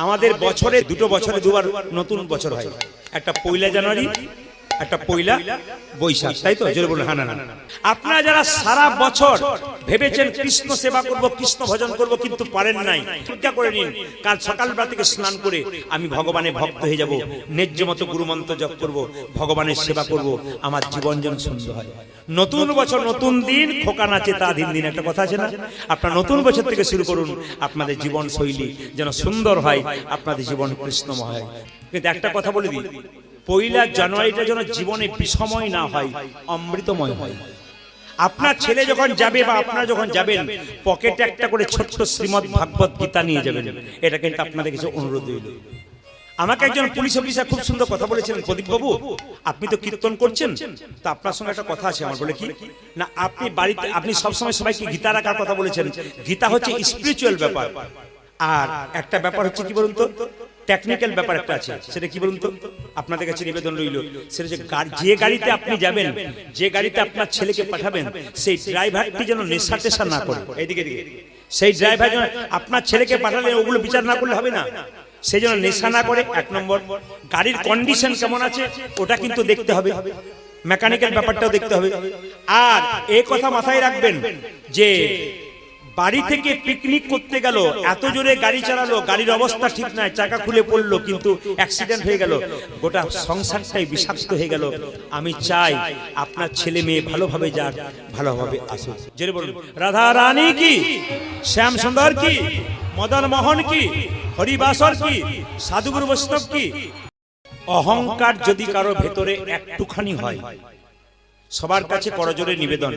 আমাদের বছরে দুটো বছরে দুবার নতুন বছর হয়, একটা পয়লা জানুয়ারি, একটা পয়লা বৈশাখ, তাই তো? জোরে বলুন হ্যাঁ না না। আপনারা যারা সারা বছর ভেবেছেন কৃষ্ণ সেবা করব, কৃষ্ণ ভজন করব, কিন্তু পারেন নাই, প্রতিজ্ঞা করে নিন কাল সকালবেলা থেকে স্নান করে আমি ভগবানের ভক্ত হয়ে যাব, ন্যায্য মতো গুরুমন্ত্র জপ করব, ভগবানের সেবা করব, আমার জীবন যেন সুন্দর হয়। নতুন বছর নতুন দিন, খোকা নাচে তা দিন দিন, একটা কথা আছে না? আপনার নতুন বছর থেকে শুরু করুন, আপনাদের জীবন শৈলী যেন সুন্দর হয়, আপনাদের জীবন কৃষ্ণময় হয়। কিন্তু একটা কথা বলে দিই, পয়লা জানুয়ারিটা যেন জীবনে বিষময় না হয়, অমৃতময় হয়। আপনার ছেলে যখন যাবে বা আপনারা যখন যাবেন, পকেটে একটা করে ছোট্ট শ্রীমদ্ ভাগবত গীতা নিয়ে যাবেন, এটা কিন্তু আপনাদের কিছু অনুরোধ হইল। আমাকে একজন পুলিশ অফিসার খুব সুন্দর কথা বলেছিলেন, প্রদীপ বাবু আপনি তো কীর্তন করছেন, তো আপনার সঙ্গে একটা কথা আছে আমার। বলে কি না, আপনি বাড়িতে আপনি সবসময় সবাইকে গীতা রাখার কথা বলেছেন। গীতা হচ্ছে স্পিরিচুয়াল ব্যাপার, আর একটা ব্যাপার হচ্ছে কি বলুন তো, টেকনিক্যাল ব্যাপার একটা আছে, সেটা কি বলুন তো? আপনাদের কাছে নিবেদন রইল, সেটা যে গাড়িতে আপনি যাবেন, যে গাড়িতে আপনার ছেলেকে পাঠাবেন, সেই ড্রাইভারটি যেন নেশা টেশা না করে। এইদিকে দিকে সেই ড্রাইভার যেন আপনার ছেলেকে পাঠালে ওগুলো বিচার না করলে হবে না, সেই জন্য নেশা না করে। এক নম্বর, গাড়ির কন্ডিশন কেমন আছে ওটা কিন্তু দেখতে হবে, মেকানিক্যাল ব্যাপারটাও দেখতে হবে। আর এই কথা মাথায় রাখবেন যে বাড়ি থেকে পিকনিক করতে গেল, এত জোরে গাড়ি চালালো, গাড়ির অবস্থা ঠিক নাই, চাকা খুলে পড়লো, কিন্তু অ্যাক্সিডেন্ট হয়ে গেল, গোটা সংসারটাই বিষাক্ত হয়ে গেল। আমি চাই আপনার ছেলে মেয়ে ভালোভাবে যাক, ভালোভাবে আসুক। জেনে বলুন রাধা রানী কি, শ্যাম সুন্দর কি, মদন মোহন কি, হরিবাসর কি, সাধুগুরু বৈষ্ণব কি। অহংকার যদি কারো ভেতরে একটুখানি হয়, সবার কাছে করজোরে নিবেদন,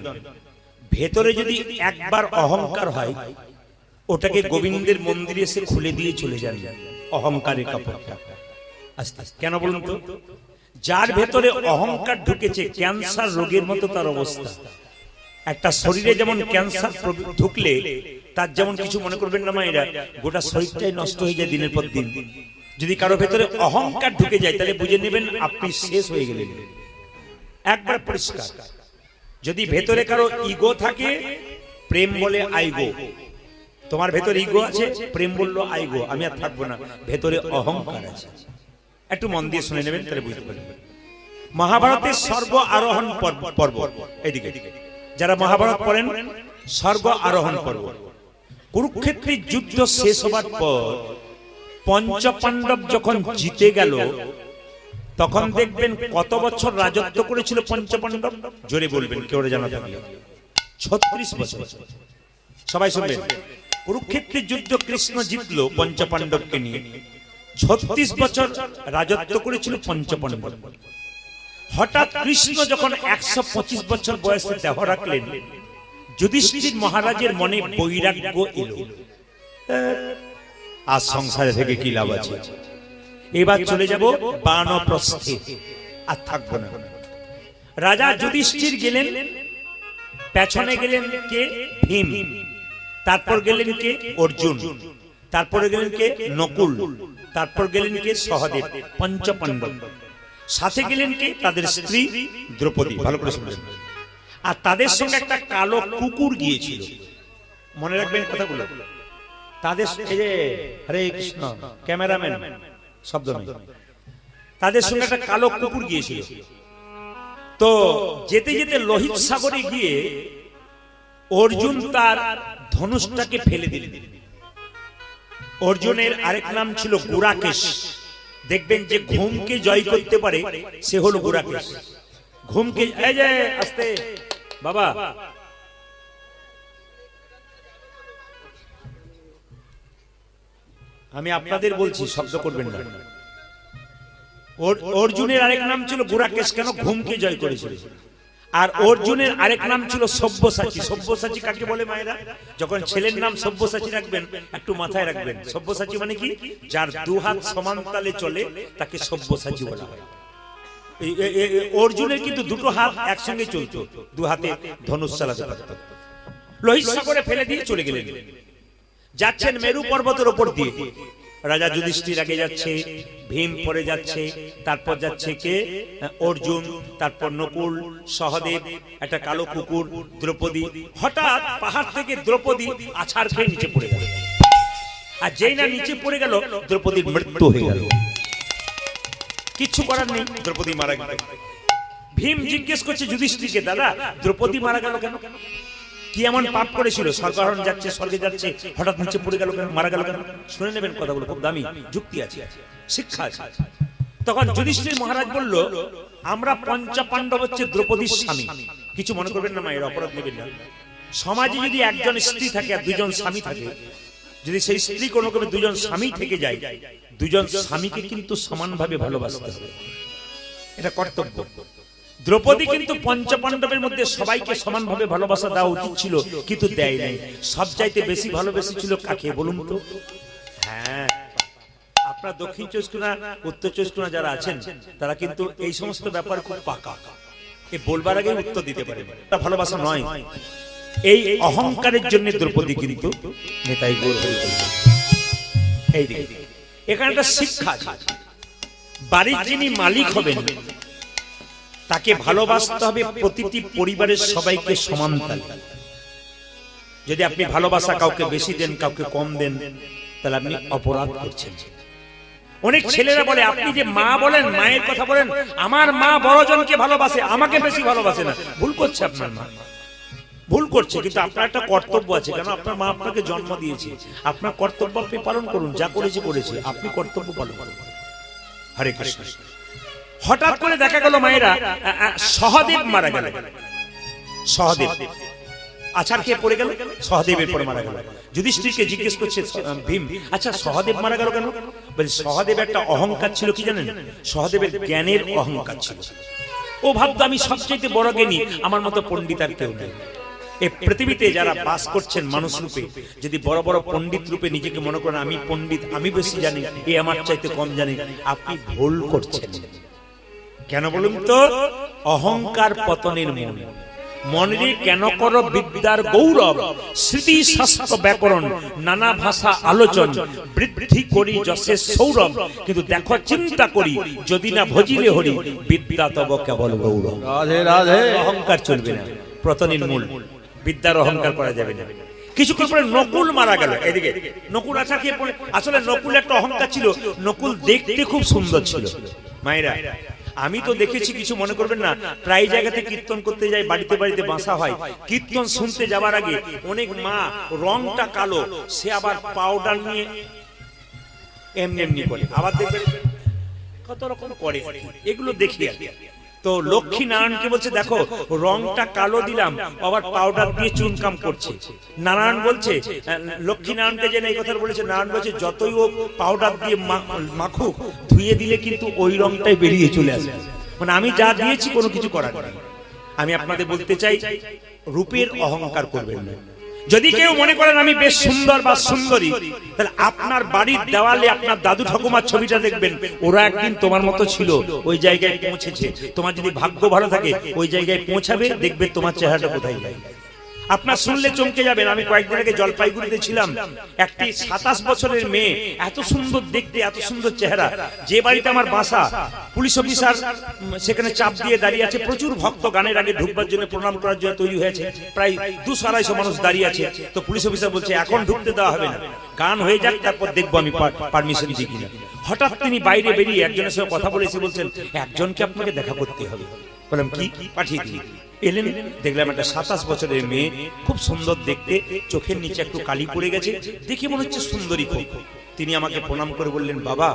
ভেতরে যদি একবার অহংকার হয়, ওটাকে গোবিন্দের মন্দিরে এসে খুলে দিয়ে চলে যান অহংকারের কাপড়টা আস্তে আস্তে। কেন বলুন তো? যার ভেতরে অহংকার ঢুকেছে, ক্যান্সার রোগের মতো তার অবস্থা। একটা শরীরে যেমন ক্যান্সার ঢুকলে তার যেমন কিছু মনে করবেন না মায়েরা, গোটা শরীরটাই নষ্ট হয়ে যায় দিনের পর দিন। যদি কারো ভেতরে অহংকার ঢুকে যায়, তাহলে বুঝে নেবেন আপনি শেষ হয়ে গেলেন, একবার পরিষ্কার। যদি ভেতরে কারো ইগো থাকে, প্রেম বলে আইগো, তোমার ভেতরে ইগো আছে, প্রেম বললো আইগো, আমি আর থাকবো না, ভেতরে অহংকার আছে। একটু মন দিয়ে শুনে নেবেন, তাহলে বুঝতে পারবেন। মহাভারতের স্বর্গ আরোহণ পর্ব, এইদিকে যারা মহাভারত পড়েন, স্বর্গ আরোহণ পর্ব, কুরুক্ষেত্রের যুদ্ধ শেষ হবার পর পঞ্চপাণ্ডব যখন জিতে গেল, তখন দেখবেন কত বছর রাজত্ব করেছিল পঞ্চপাণ্ডব। জোরে বলবেন কেউ জানা থাকলে। 36 বছর। সবাই শুনবেন, কুরুক্ষেত্রের যুদ্ধ কৃষ্ণ জিতলো পঞ্চপাণ্ডবকে নিয়ে, 36 বছর রাজত্ব করেছিল পঞ্চপাণ্ডব। হঠাৎ কৃষ্ণ যখন 125 বছর বয়সে দেহ রাখলেন, যুধিষ্ঠির মহারাজের মনে বৈরাগ্য এলো, আজ সংসারে থেকে কি লাভ আছে, এবার চলে যাব বানপ্রস্থে, আর থাকবো না। রাজা যুধিষ্ঠির গেলেন, পেছনে গেলেন কে? ভীম। তারপর গেলেন কে? অর্জুন। তারপরে গেলেন কে? নকুল। তারপর গেলেন কে? সহদেব। পঞ্চপাণ্ডব। সাথে গেলেন কে? তাদের স্ত্রী দ্রৌপদী। ভালো করে শুনবেন। আর তাদের সঙ্গে একটা কালো কুকুর গিয়েছিল, মনে রাখবেন কথাগুলো। তাদের এই যে হরে কৃষ্ণ, ক্যামেরাম্যান শব্দ নেই, তাদের সঙ্গে একটা কালো কুকুর গিয়েছিল। তো যেতে যেতে লোহিত সাগরে গিয়ে অর্জুন তার ধনুষটাকে ফেলে দিলেন। অর্জুনের আরেক নাম ছিল গুরাকেশ। দেখবেন যে ঘুমকে জয় করতে পারে, সে হলো গুরাকেশ। ঘুমকে, এই যে আস্তে বাবা, আমি আপনাদের বলছি, শব্দ করবেন না। অর্জুনের আরেক নাম ছিল গুরাকেশ, কেন? ঘুমকে জয় করেছিল। আর অর্জুনের আরেক নাম ছিল সব্যসাচী। সব্যসাচী কাকে বলে মায়েরা? যখন ছেলের নাম সব্যসাচী রাখবেন, একটু মাথায় রাখবেন, সব্যসাচী মানে কি? যার দুহাত সমান তালে চলে তাকে সব্যসাচী বলা হয়। অর্জুনের কিন্তু দুটো হাত একসঙ্গে চলতো, দু হাতে ধনুষ চালাতে পারত। লোহিত সাগরে ফেলে দিয়ে চলে গেলেন। যাচ্ছেন মেরু পর্বতের উপর দিয়ে, রাজা যুধিষ্ঠির আগে যাচ্ছে, ভীম পরে যাচ্ছে, তারপর যাচ্ছে কে? অর্জুন, তারপর নকুল, সহদেব, একটা কালো কুকুর, দ্রৌপদী। হঠাৎ পাহাড় থেকে দ্রৌপদী আছাড় খেয়ে নিচে পড়ে গেল। আর যেই না নিচে পড়ে গেল দ্রৌপদীর মৃত্যু হয়ে গেল। কিচ্ছু করার নেই, দ্রৌপদী মারা গেল। ভীম জিজ্ঞেস করছে যুধিষ্ঠিরকে, দাদা দ্রৌপদী মারা গেল কেন? কি এমন পাপ করেছিল? স্বর্গারোহণ যাচ্ছে, স্বর্গে যাচ্ছে, হঠাৎ নিচে পড়ে গেল কেন, মারা গেল কেন? শুনে নেবেন কথাগুলো, খুব দামি যুক্তি আছে, শিক্ষা আছে। তখন যুধিষ্ঠির মহারাজ বলল, আমরা পঞ্চপাণ্ডব হচ্ছে দ্রৌপদীর স্বামী। কিছু মনে করবেন না মায়ের, অপরাধ নেবেন না। সমাজে যদি একজন স্ত্রী থাকে আর দুজন স্বামী থাকে, যদি সেই স্ত্রী কোনো ক্রমে দুজন স্বামী থেকে যায়, দুজন স্বামীকে কিন্তু সমানভাবে ভালোবাসতে হবে, এটা কর্তব্য। দ্রৌপদী কিন্তু পঞ্চপাণ্ডবের মধ্যে সবাইকে সমানভাবে ভালোবাসা দেওয়া উচিত ছিল, কিন্তু দেয় নাই। সবচাইতে বেশি ভালোবেসেছিল কাকে বলুন তো? হ্যাঁ, আপনার দক্ষিণ চব্বিশ পরগনা, উত্তর চব্বিশ পরগনা যারা আছেন তারা কিন্তু এই সমস্ত ব্যাপার খুব পাকা, এ বলবার আগে উত্তর দিতে পারে। এটা ভালোবাসা নয়, এই অহংকারের জন্য দ্রৌপদী কিন্তু নেতাই গোল হয়ে গেল। এই দিকে এখানে একটা শিক্ষা আছে, বাড়ির যিনি মালিক হবেন তাকে ভালোবাসতে হবে প্রতিটি পরিবারের সবাইকে সমান তালে। যদি আপনি ভালোবাসা কাউকে বেশি দেন, কাউকে কম দেন, তাহলে আপনি অপরাধ করছেন। অনেক ছেলেরা বলে, আপনি যে মা বলেন, মায়ের কথা বলেন, আমার মা বড়জনকে ভালোবাসে, আমাকে বেশি ভালোবাসে না। ভুল করছে আপনার মা, ভুল করছে। কিন্তু আপনার একটা কর্তব্য আছে, কেন আপনার মা আপনাকে জন্ম দিয়েছে, আপনার কর্তব্য আপনি পালন করুন। যা করেছে করেছে, আপনি কর্তব্য পালন করুন। হরে কৃষ্ণ। হঠাৎ করে দেখা গেল মায়েরা, সহদেব মারা গেল। সহদেব আছাড় খেয়ে পড়ে গেল, সহদেবের পরে মারা গেল। যুধিষ্ঠিরকে জিজ্ঞেস করছে ভীম, আচ্ছা সহদেব মারা গেল কেন? বলে সহদেব একটা অহংকার ছিল, কি জানেন? সহদেবের জ্ঞানের অহংকার ছিল। ও ভাবতো আমি সবচেয়ে বড় জ্ঞানী, আমার মতো পণ্ডিত আর কেউ নেই। এই পৃথিবীতে যারা বাস করছেন মানুষ রূপে, যদি বড় বড় পণ্ডিত রূপে নিজেকে মনে করেন আমি পণ্ডিত, আমি বেশি জানি, এ আমার চাইতে কম জানি, আপনি ভুল করছেন। কেন বলুন তো? অহংকার পতনের মূল। মনে কেন করো বিদ্যার গৌরব, স্মৃতি শাস্ত্র ব্যাকরণ, নানা ভাষা আলোচন, বৃদ্ধি করি যশের সৌরভ। কিন্তু দেখো চিন্তা করি, যদি না ভজিলে হরি, বিদ্যা তব কেবল গৌরব। রাধে রাধে। অহংকার চলবে না, পতনের মূল। বিদ্যার অহংকার করা যাবে না। কিছুক্ষণ পরে নকুল মারা গেল। এদিকে নকুল আছা খেয়ে পড়ে। আসলে নকুল একটা অহংকার ছিল, নকুল দেখতে খুব সুন্দর ছিল। মায়েরা, আমি তো দেখেছি, কিছু মনে করবেন না, প্রায় জায়গাতে কীর্তন করতে যাই, বাড়িতে বাড়িতে বাসা হয়, কীর্তন শুনতে যাওয়ার আগে অনেক মা রংটা কালো, সে আবার পাউডার নিয়ে এমনি এমনি করে, আবার দেখবেন কত রকম করে, এগুলো দেখি। তো লক্ষ্মী নারায়ণকে বলছে, দেখো রংটা কালো দিলাম, আবার পাউডার দিয়ে চুনকাম করছে। নারায়ণ বলছে, লক্ষ্মী নারায়ণকে যেন এই কথা বলেছে, নারায়ণ বলছে যতই ও পাউডার দিয়ে মাখুক, ধুয়ে দিলে কিন্তু ওই রংটাই বেরিয়ে চলে আসবে। মানে আমি যা দিয়েছি কোনো কিছু করার নেই। আমি আপনাদের বলতে চাই, রূপের অহংকার করবেন না। যদি কেউ মনে করেন আমি বেশ সুন্দর বা সুন্দরী, তাহলে আপনার বাড়ির দেওয়ালে আপনার দাদু ঠাকুমার ছবিটা দেখবেন, ওরা একদিন তোমার মতো ছিল, ওই জায়গায় পৌঁছেছে। তোমার যদি ভাগ্য ভালো থাকে, ওই জায়গায় পৌঁছাবে, দেখবে তোমার চেহারাটা কোথায় যায়। আপনার শুনলে চমকে যাবেন। আমি কয়েকদিন আগে জলপাইগুড়িতে ছিলাম, একটি 27 বছরের মেয়ে, এত সুন্দর দেখতে, এত সুন্দর চেহারা। যে বাড়িতে আমার বাসা, পুলিশ অফিসার সেখানে চাপ দিয়ে দাঁড়িয়ে আছে, প্রচুর ভক্ত গানের আগে ঢুকবার জন্য, প্রণাম করার জন্য তৈরি হয়েছে, প্রায় 200-250 মানুষ দাঁড়িয়ে আছে। তো পুলিশ অফিসার বলছে এখন ঢুকতে দেওয়া হবে না, গান হয়ে যাক, তারপর দেখবো আমি পারমিশন দিই কিনা। হঠাৎ তিনি বাইরে বেরিয়ে একজনের সঙ্গে কথা বলেছে, বলছেন একজনকে আপনাকে দেখা করতে হবে। বললাম কি? পাঠিয়ে দিই। এলেন, দেখলাম একটা 27 বছরের মেয়ে, খুব সুন্দর দেখতে, চোখের নিচে একটু কালি পড়ে গেছে, দেখে মনে হচ্ছে সুন্দরী খুব। তিনি আমাকে প্রণাম করে বললেন, বাবা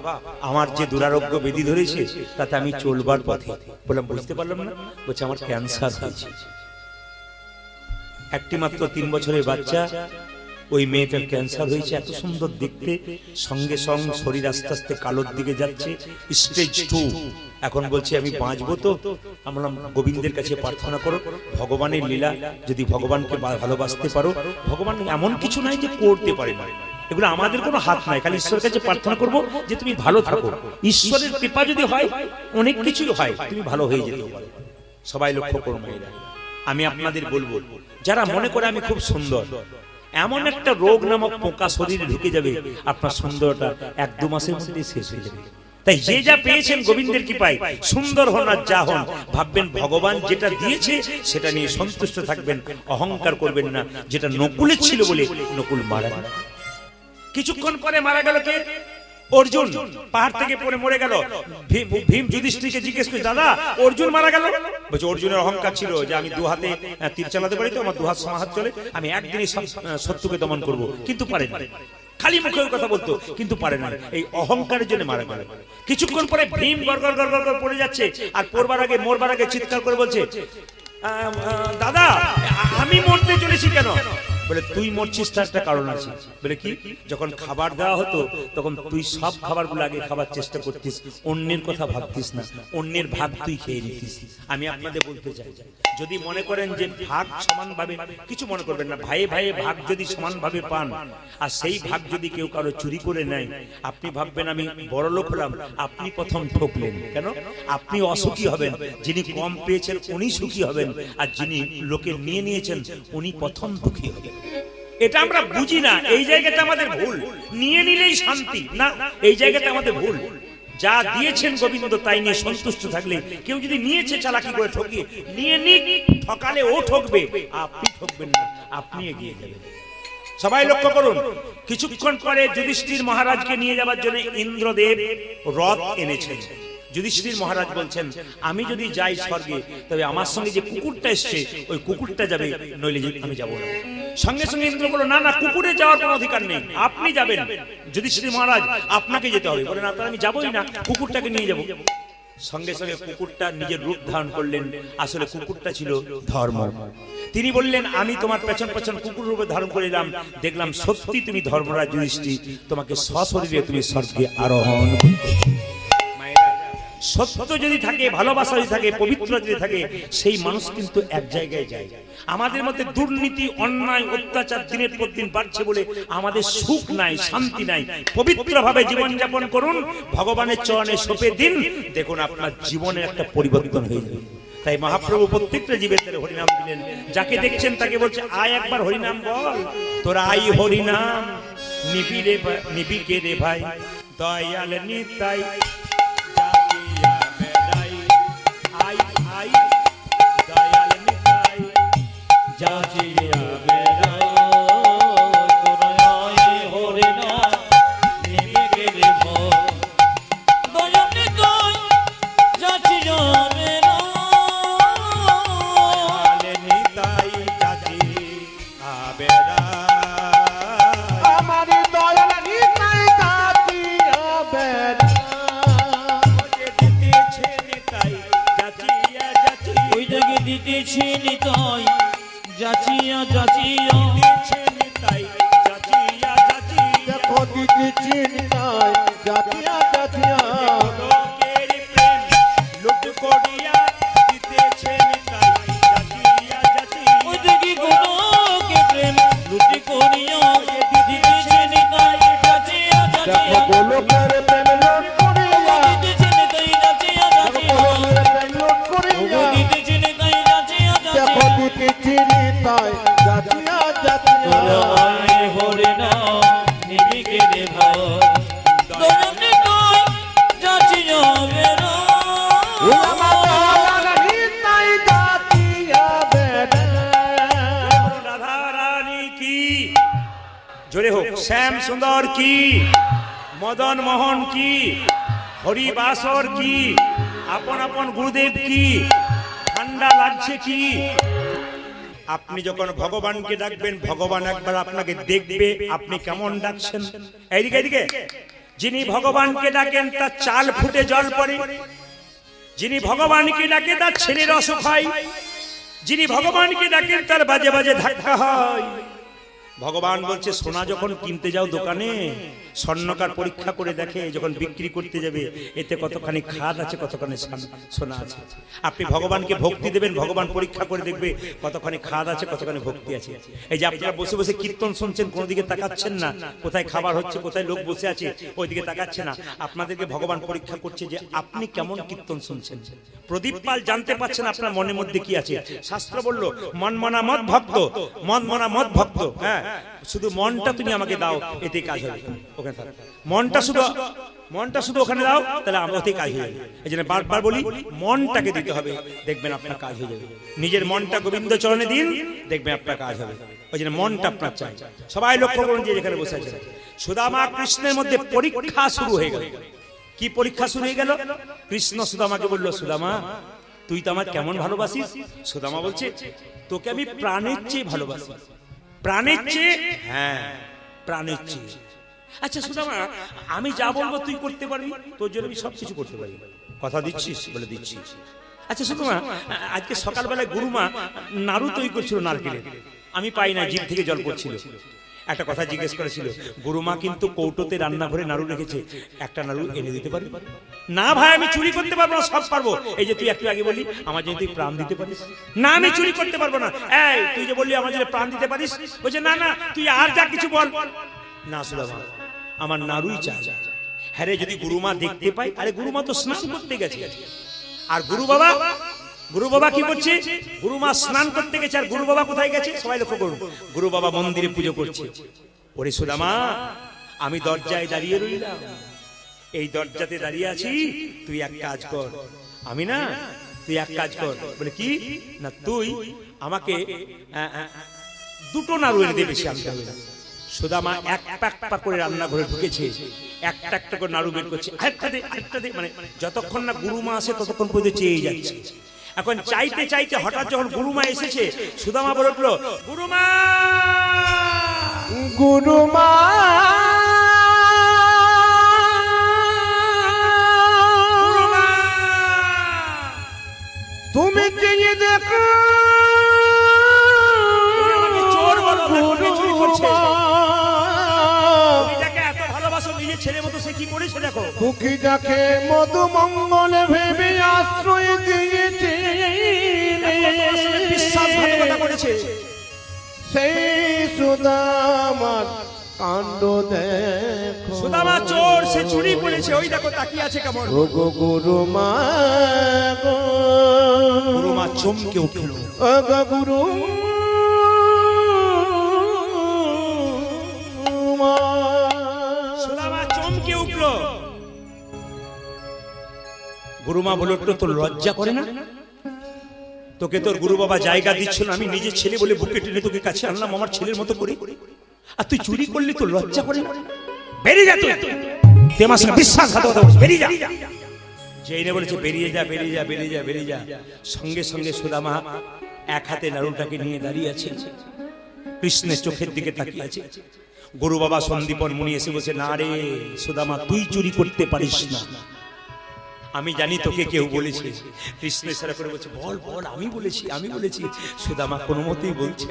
আমার যে দুরারোগ্য ব্যাধি ধরেছে, তাতে আমি চলবার পথে। বললাম বুঝতে পারলাম না। বলছে আমার ক্যান্সার হয়েছে। একটি মাত্র 3 বছরের বাচ্চা, ওই মেয়েটার ক্যান্সার হয়েছে। এত সুন্দর দেখতে, সঙ্গে সঙ্গে শরীর আস্তে আস্তে কালোর দিকে যাচ্ছে, স্টেজ 2। এখন বলছে আমি বাঁচবো তো? আমরা গোবিন্দের কাছে প্রার্থনা করো, ভগবানের লীলা, যদি ভগবানকে ভালোবাসতে পারো, ভগবান এমন কিছু নাই যে করতে পারে না, এগুলো আমাদের কোনো হাত নাই। খালি ঈশ্বরের কাছে প্রার্থনা করবো যে তুমি ভালো থাকো। ঈশ্বরের কৃপা যদি হয়, অনেক কিছুই হয়, তুমি ভালো হয়ে যেতে পারো। সবাই লক্ষ্য করুন মেয়েরা, আমি আপনাদের বলবো, যারা মনে করে আমি খুব সুন্দর, এমন একটা রোগ নামক পোকা শরীরে ঢুকে যাবে, আপনার সুন্দরটা 1-2 মাসের মধ্যে শেষ হয়ে যাবে। তাই যে যা পেয়েছেন গোবিন্দের কৃপায়, সুন্দর হন আর যা হন, ভাববেন ভগবান যেটা দিয়েছে সেটা নিয়ে সন্তুষ্ট থাকবেন, অহংকার করবেন না। যেটা নকুলের ছিল বলে নকুল মারা গেল। কিছুক্ষণ পরে মারা গেল কে? অর্জুন পাহাড় থেকে পড়ে মরে গেল। ভীম যুধিষ্ঠিরকে জিজ্ঞেস করে, দাদা অর্জুন মারা গেল? বলছে অর্জুনের অহংকার ছিল যে আমি দু হাতে তীর চালাতে পারি, তো আমার দু হাত সমাহাত চলে, আমি একদিনই শত্রুকে দমন করব, কিন্তু পারে না। খালি মুখে কথা বলতো, কিন্তু পারে না। এই অহংকারের জন্য মারা গেল। কিছুক্ষণ পরে ভীম গড়গড় গড়গড় করে পড়ে যাচ্ছে, আর মরবার আগে চিৎকার করে বলছে, দাদা আমি মরতে চলেছি কেন? বলে তুই মরছিস তার একটা কারণ আছে। বলে কি? যখন খাবার দেওয়া হতো তখন তুই সব খাবারগুলো আগে খাবার চেষ্টা করতিস, অন্যের কথা ভাবতিস না, অন্যের ভাগ তুই খেয়ে নিতিস। আমি আপনাদের বলতে চাই, যদি মনে করেন যে ভাগ সমানভাবে, কিছু মনে করবেন না, ভাইয়ে ভাইয়ে ভাগ যদি সমানভাবে পান, আর সেই ভাগ যদি কেউ কারো চুরি করে নেয়, আপনি ভাববেন আমি বড় লোক হলাম, আপনি প্রথম ঠকলেন। কেন? আপনি অসুখী হবেন, যিনি কম পেয়েছেন উনি সুখী হবেন, আর যিনি লোকে নিয়ে নিয়েছেন উনি প্রথম দুঃখী হবেন। এটা আমরা বুঝি না, এই জায়গাটা আমাদের ভুল। নিয়ে নিলেই শান্তি না, এই জায়গাটা আমাদের ভুল। যা দিয়েছেন গোবিন্দ তাই নিয়ে সন্তুষ্ট থাকলে, কেউ যদি নিয়েছে চালাকি করে ঠকিয়ে নিয়ে নিক, ঠকালে ও ঠকবে, আপনি ঠকবেন না, আপনি এগিয়ে যাবেন। সবাই লক্ষ্য করুন, কিছুক্ষণ পরে যুধিষ্ঠির মহারাজকে নিয়ে যাবার জন্য ইন্দ্রদেব রথ এনেছেন। যুধিষ্ঠির মহারাজ বলছেন, আমি যদি যাই স্বর্গে, তবে আমার সঙ্গে যে কুকুরটা এসছে ওই কুকুরটা যাবে, নইলে আমি যাব না। সঙ্গে সঙ্গে ইন্দ্র বলল, না না, কুকুরে যাওয়ার কোনো অধিকার নেই, আপনি যাবেন। যুধিষ্ঠির মহারাজ, আপনাকে যেতে হবে। বলে, না তাহলে আমি যাবোই না, কুকুরটাকে নিয়ে যাব। সঙ্গে সঙ্গে কুকুরটা নিজের রূপ ধারণ করলেন। আসলে কুকুরটা ছিল ধর্ম। তিনি বললেন, আমি তোমার পেছন পেছন কুকুর রূপে ধারণ করে এলাম, দেখলাম সত্যি তুমি ধর্মরাজ যুধিষ্ঠির, তোমাকে সশরীরে তুমি স্বর্গে আরোহণ করতে। সত্য যদি থাকে, ভালোবাসা যদি থাকে, পবিত্রতা যদি থাকে, সেই মানুষ কিন্তু এক জায়গায় যায়। আমাদের মধ্যে দুর্নীতি, অন্যায়, অত্যাচার দিনের পর দিন বাড়ছে বলে আমাদের সুখ নাই, শান্তি নাই। পবিত্রভাবে জীবনযাপন করুন, ভগবানের চরণে সঁপে দিন, দেখুন আপনার জীবনে একটা পরিবর্তন হয়ে যাবে। তাই মহাপ্রভু প্রত্যেকটা জীবের হরিনাম দিলেন। যাকে দেখছেন তাকে বলছে, আয় একবার হরিনাম বল, তোরা আই হরিনাম নিবি কে রে ভাই, দয়াল নিতাই দয়াল নিতাই যাচিয়া বেড়াই, তোরা আয় হরিনাম নিবি কে রে ভাই, দয়াল নিতাই যাচিয়া বেড়াই, নিতাই যাচিয়া বেড়াই, আমার দয়াল নিতাই যাচিয়া বেড়াই, দিতেছে নিতাই যাচিয়া যাচিয়া, ওই জায়গায় দিতেছে নিতাই যাচিয়া যাচিয়া, দিতেছে নিতাই যাচিয়া যাচিয়া, দেখো দিতেছে নিতাই যাচিয়া যাচিয়া, লোকের প্রেম লুট করিয়া দিতেছে নিতাই যাচিয়া যাচিয়া, ওই দেখি গোলকে প্রেম লুট করিয়া দিতেছে নিতাই যাচিয়া যাচিয়া, দেখো গোলকের প্রেম লুট করিয়া দিতেছে নিতাই যাচিয়া যাচিয়া, প্রেম লুট করিয়া দিতেছে নিতাই যাচিয়া যাচিয়া, দেখো দিতেছে নিতাই যাচিয়া যাচিয়া, আয় হরিনাম নিবি কে রে ভাই, দয়াল নিতাই যাচিয়া বেড়াই, আমার দয়াল নিতাই যাচিয়া বেড়াই, রাধা রানী কি জোরে হোক, শ্যাম সুন্দর কি, মদন মোহন কি, হরিবাসর কি, আপন আপন গুরুদেব কি, ঠান্ডা লাগছে কি। আপনি যখন ভগবানকে ডাকবেন, ভগবান একবার আপনাকে দেখবে আপনি কেমন ডাকছেন। এইদিকে এইদিকে, যিনি ভগবানকে ডাকেন তার চাল ফুটে জল পড়ে, যিনি ভগবানকে ডাকে তার ছেলের অসুখ হয়, যিনি ভগবানকে ডাকেন তার বাজে বাজে ধাক্কা হয়। ভগবান বলছে, সোনা যখন কিনতে যাও দোকানে, স্বর্ণকার পরীক্ষা করে দেখে যখন বিক্রি করতে যাবে এতে কতখানি খাদ আছে, কতখানি সোনা আছে। আপনি ভগবানকে ভক্তি দেবেন, ভগবান পরীক্ষা করে দেখবে কতখানি খাদ আছে, কতখানি ভক্তি আছে। এই যে আপনারা বসে বসে কীর্তন শুনছেন, কোনো দিকে তাকাচ্ছেন না, কোথায় খাবার হচ্ছে, কোথায় লোক বসে আছে ওই দিকে তাকাচ্ছে না। আপনাদেরকে ভগবান পরীক্ষা করছে যে আপনি কেমন কীর্তন শুনছেন। প্রদীপ পাল জানতে পারছেন আপনার মনের মধ্যে কি আছে। শাস্ত্র বলল, মন মনা মত ভক্ত, মন মনা মত ভক্ত। হ্যাঁ, শুধু মনটা তুমি আমাকে দাও, এতে কাজ হবে। ওখানে থাক, মনটা শুধু ওখানে দাও, তাহলে আমার ওতেই কাজ হয়ে যাবে। এই জন্য বারবার বলি, মনটাকে দিতে হবে, দেখবেন আপনার কাজ হয়ে যাবে। নিজের মনটা গোবিন্দ চরণে দিন, দেখবেন আপনার কাজ হবে। ওই জন্য মনটা আপনার চাই। সবাই লক্ষ্য করুন যে যেখানে বসে আছেন, সুদামা কৃষ্ণের মধ্যে পরীক্ষা শুরু হয়ে গেল। কি পরীক্ষা শুরু হয়ে গেল? কৃষ্ণ সুদামাকে বলল, সুদামা তুই তো আমার কেমন ভালোবাসিস? সুদামা বলছে, তোকে আমি প্রাণের চেয়ে ভালোবাসি। প্রাণের চেয়ে? হ্যাঁ, প্রাণের চেয়ে। আচ্ছা সুদামা, আমি যা বলবো তুই করতে পারবি? তোর জন্য আমি সবকিছু করতে পারি, কথা দিচ্ছিস? বলে দিচ্ছি। আচ্ছা সুদামা, আজকে সকালবেলায় গুরুমা নাড়ু তৈরি করছিল নারকেলের, আমি পাই না, জিভ থেকে জল পড়ছিল। একটা কথা জিজ্ঞেস করেছিল, গুরুমা কিন্তু কৌটোতে রান্নাঘরে নাড়ু রেখেছে, একটা নাড়ু এনে দিতে পারবি? না ভাই, আমি চুরি করতে পারবো না, সব পারবো। এই যে তুই একটু আগে বললি আমার জন্য তুই প্রাণ দিতে পারিস, না আমি চুরি করতে পারবো না। এই তুই যে বললি আমার জন্য প্রাণ দিতে পারিস, বলছে না না তুই আর যা কিছু বল। না সুদামা, আমার নাড়ুই চাই। হ্যাঁ রে, যদি গুরুমা দেখতে পাই? আরে গুরুমা তো স্নান করতে গেছে। আর গুরু বাবা কি করছে? গুরুমা স্নান করতে গেছে, আর গুরু বাবা কোথায় গেছে? সবাই লক্ষ্য করুন, গুরু বাবা মন্দিরে পুজো করছে। ওরে সুদামা, আমি দরজায় দাঁড়িয়ে রইলাম, এই দরজাতে দাঁড়িয়ে আছি, তুই এক কাজ কর। আমি না, তুই এক কাজ কর। বলে কি? না তুই আমাকে দুটো নাড়ু এনে দে, বেশি আনতে হবে না। সুদামা এক পাক করে রান্নাঘরে ঢুকেছে, একটা একটা করে নাড়ু বের করছে, আরেকটা দে, মানে যতক্ষণ না গুরুমা আসে ততক্ষণ পর্যন্ত চেয়ে যাচ্ছে। এখন চাইতে চাইতে হঠাৎ যখন গুরুমা এসেছে, সুদামা বলে উঠলো, গুরুমা গুরুমা তুমি চেয়ে দেখো, চোর বলো, চুরি করছে। ছেলে মতো সে কি করেছে দেখো। দুঃখী যাকে মধু মঙ্গলে ভেবে আশ্রয় দিয়েছে, বিশ্বাসঘাতকতা করেছে, সেই সুদামার কাণ্ড দেখো। সুদামা চোর, সে চুরি করেছে, ওই দেখো তাকিয়ে আছে কেমন। ও গো গুরুমা, গুরুমা চমকে উঠল। ও গো গুরু গুরুমা বলল, তোর লজ্জা করে না? তোকে তোর গুরু বাবা জায়গা দিচ্ছিল, আমি নিজের ছেলে বলে বুকে টেনে তোকে কাছে আনলাম আমার ছেলের মতো করে, আর তুই চুরি করলি, তোর লজ্জা করে না? বেরিয়ে যা তুই, তোমার সঙ্গে বিশ্বাসঘাতকতা, বেরিয়ে যা। যেই না বলেছে বেরিয়ে যা, বেরিয়ে যা, বেরিয়ে যা, বেরিয়ে যা, সঙ্গে সঙ্গে সুদামা এক হাতে নাড়ুটাকে নিয়ে দাঁড়িয়ে আছে, কৃষ্ণের চোখের দিকে তাকিয়ে আছে। গুরু বাবা সন্দীপন মুনি এসে বলছে, না রে সুদামা, তুই চুরি করতে পারিস না, আমি জানি তোকে কেউ বলেছে। কৃষ্ণ ইশারা করে বলছে, বল বল, আমি বলেছি। সুদামা কোনো মতেই বলছে,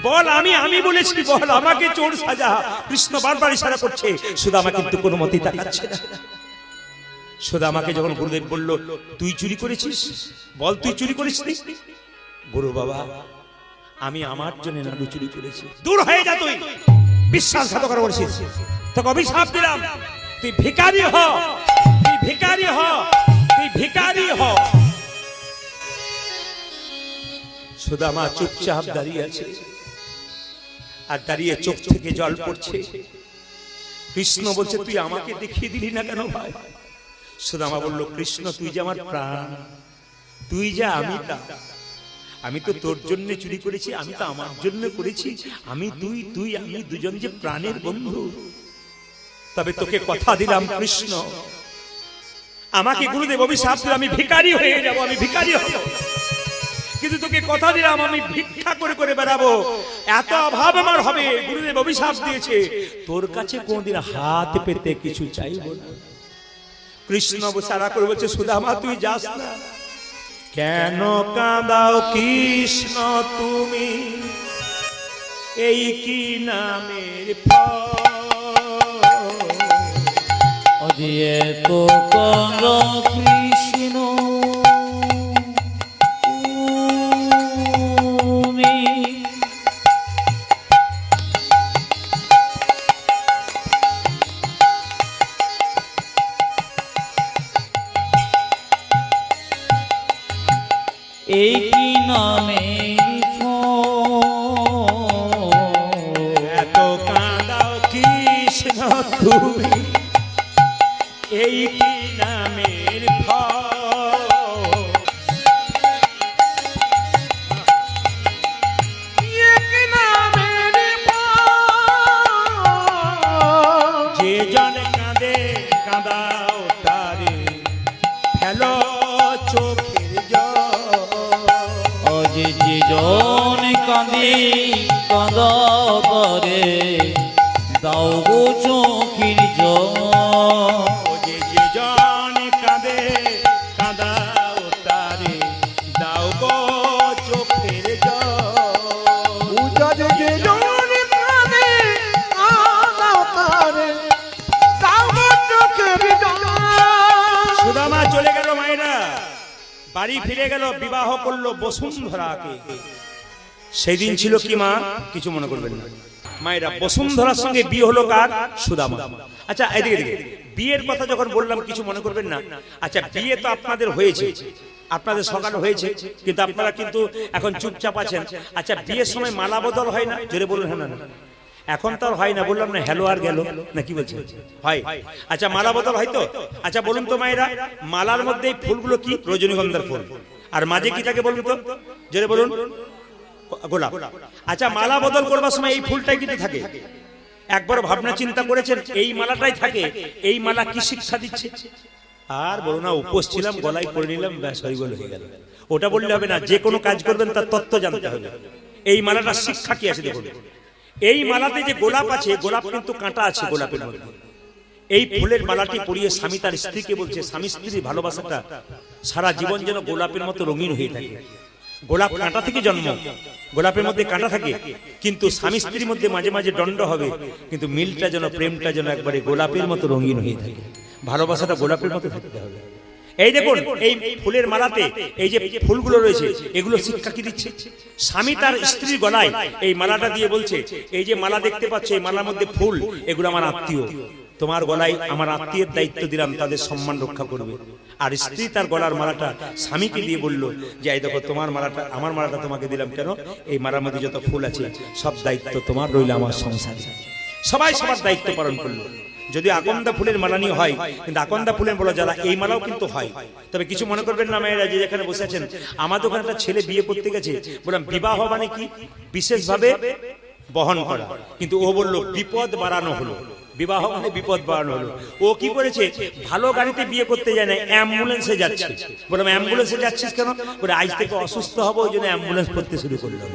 বল আমি বলেছি, বল, আমাকে চোর সাজা। কৃষ্ণ বারবার ইশারা করছে, সুদামা কিন্তু কোনো মতেই তাকাচ্ছে না। সুদামাকে যখন গুরুদেব বলল, তুই চুরি করেছিস, বল তুই চুরি করিসনি? গুরু বাবা, আমি আমার জন্য নাড়ু চুরি করেছি। দূর হয়ে যা তুই, বিশ্বাসঘাতকতা করেছিস, তোকে অভিশাপ দিলাম, তুই ভিখারি হ, ভিখারি হ, তুই ভিখারি হ। সুদামা চুপচাপ দাঁড়িয়ে আছে, আর দাঁড়িয়ে চোখ থেকে জল পড়ছে। কৃষ্ণ বলছে, তুই আমাকে দেখিয়ে দিলি না কেন ভাই? সুদামা বলল, কৃষ্ণ তুই যে আমার প্রাণ, তুই যে আমি তা, আমি তো তোর জন্য চুরি করেছি, আমি তো আমার জন্য করেছি, আমি আমি দুজন যে প্রাণের বন্ধু। তবে তোকে কথা দিলাম কৃষ্ণ, আমাকে গুরুদেব অভিশাপ দিল, আমি ভিখারি হয়ে যাব, আমি ভিখারি হব, কিন্তু তোকে কথা দিলাম আমি ভিক্ষা করে করে বেড়াবো, এত অভাব আমার হবে। গুরুদেব অভিশাপ দিয়েছে, তোর কাছে কোনদিন হাত পেতে কিছু চাইব না। কৃষ্ণ সারা করে বলছে, সুদামা তুই যাস না। কেন কাঁদাও কৃষ্ণ তুমি, এই কি নামের অজিয়ে তো কর কৃষ্ণ তুমি, এই কি নামের এত কাঁদাও কৃষ্ণ তুমি, এই কি নামের কাঁদাও তারে ফেলো চোখের জল। অজে যে জন কাঁদে কাঁদা করে দাও গো চোখের জল। ও যে জন কাঁদে কাঁদাও তারে দাও গো চোখের জল। পূজা যে জন কাঁদে কাঁদাও তারে দাও গো চোখের জল। সুদামা চলে গেল মায়েরা, বাড়ি ফিরে গেল, বিবাহ করলো বসুন্ধরাকে। সেই দিন ছিল কি মা, কিছু মনে করবেন না মায়েরা, বসুন্ধরার সঙ্গে বিয়ে হলো কার? সুদামা। আচ্ছা এদিকে এদিকে বিয়ের কথা যখন বললাম কিছু মনে করবেন না। আচ্ছা বিয়ে তো আপনাদের হয়েছে, আপনাদের সকাল হয়েছে, কিন্তু আপনারা কিন্তু এখন চুপচাপ আছেন। আচ্ছা বিয়ের সময় মালা বদল হয় না? জোরে বলুন হ্যাঁ না। এখন তো আর হয় না, বললাম না হ্যালো আর গেল না, কি বলছেন? হয়। আচ্ছা মালা বদল হয় তো? আচ্ছা বলুন তো মায়েরা, মালার মধ্যে এই ফুলগুলো কি? রজনীগন্ধার ফুল। আর মাঝে কি থাকে বলুন তো, জোরে বলুন? গোলাপ। আচ্ছা মালা বদল করবার সময় এই ফুলটাই কিন্তু থাকে। একবার ভাবনা চিন্তা করেছেন এই মালাটাই থাকে? এই মালা কি শিক্ষা দিচ্ছে? আর বলো না, উপোস ছিলাম, গলায় পরে নিলাম, ব্যাস হয়ে গেল। ওটা বললে হবে না, যে কোনো কাজ করবেন তার তত্ত্ব জানতে হবে। এই মালাটার শিক্ষা কি আছে দেখুন। এই মালাতে যে গোলাপ আছে, গোলাপ কিন্তু কাঁটা আছে গোলাপের মধ্যে। এই ফুলের মালাটি পরিয়ে স্বামী তার স্ত্রীকে বলছে, স্বামী স্ত্রীর ভালোবাসাটা সারা জীবন যেন গোলাপের মতো রঙিন হয়ে থাকে। গোলাপ কাঁটা থেকে জন্ম, গোলাপের মধ্যে কাঁটা থাকে, কিন্তু স্বামী স্ত্রীর মধ্যে মাঝে মাঝে দণ্ড হবে, কিন্তু মিলটা যেন, প্রেমটা যেন একবারে গোলাপের মতো রঙিন হয়ে থাকে। ভালোবাসাটা গোলাপের মতো থাকতে হবে। এই দেখুন এই ফুলের মালাতে এই যে ফুলগুলো রয়েছে, এগুলো শিক্ষা কি দিচ্ছে? স্বামী তার স্ত্রীর গলায় এই মালাটা দিয়ে বলছে, এই যে মালা দেখতে পাচ্ছ, এই মালার মধ্যে ফুল, এগুলো আমার আত্মীয়, তোমার গলায় আমার আত্মীয়ের দায়িত্ব দিলাম, তাদের সম্মান রক্ষা করবে। আর স্ত্রী তার গলার মালাটা স্বামীকে দিয়ে বলল যে এই দেখো তোমার মালাটা, আমার মালাটা তোমাকে দিলাম, কেন? এই মালার মধ্যে যত ফুল আছে সব দায়িত্ব তোমার রইল আমার সংসারে। সবাই সবার দায়িত্ব পালন করলো। যদি আকন্দা ফুলের মালা নিয়ে হয়, কিন্তু আকন্দা ফুলের বলা যারা, এই মালাও কিন্তু হয়। তবে কিছু মনে করবেন না মেয়েরা, যে যেখানে বসে আছেন, আমাদের ওখানে একটা ছেলে বিয়ে করতে গেছে, বললাম বিবাহ মানে কি? বিশেষভাবে বহন করা, কিন্তু ও বলল বিপদ বাড়ানো হলো। বিবাহ মানে বিপদ বাড়ানো হলো। ও কি করেছে? ভালো গাড়িতে বিয়ে করতে যায় না, অ্যাম্বুলেন্সে যাচ্ছে। বললাম অ্যাম্বুলেন্সে যাচ্ছিস কেন? বলে আজ থেকে অসুস্থ হবো, ওই জন্য অ্যাম্বুলেন্স করতে শুরু করলাম।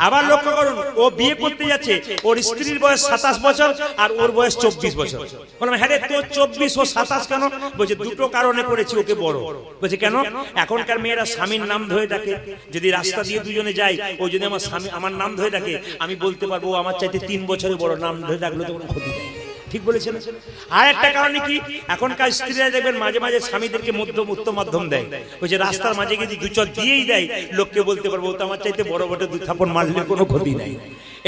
আবার লক্ষ্য করুন, ও বিয়ে করতে যাচ্ছে, ওর স্ত্রীর বয়স 27 বছর আর ওর বয়স 24 বছর। বললাম হ্যাঁ রে, তোর 24 ও 27 কেন? বলছে দুটো কারণে করেছি ওকে বড়। বলছে কেন? এখনকার মেয়েরা স্বামীর নাম ধরে ডাকে। যদি রাস্তা দিয়ে দুজনে যাই, ও যদি আমার স্বামী আমার নাম ধরে ডাকে, আমি বলতে পারবো ও আমার চাইতে 3 বছরের বড়। নাম ধরে ডাকলে তো কোনো ক্ষতি নেই। ঠিক বলেছেন? আর একটা কারণে কি, এখনকার স্ত্রীরা দেখবেন মাঝে মাঝে স্বামীদেরকে উত্তম মাধ্যম দেয়। ওই যে রাস্তার মাঝে গিয়ে দু চর দিয়েই দেয়, লোককে বলতে পারবো ও তো আমার চাইতে বড় বড়, 2 থাপড় মারলে কোনো ক্ষতি নাই।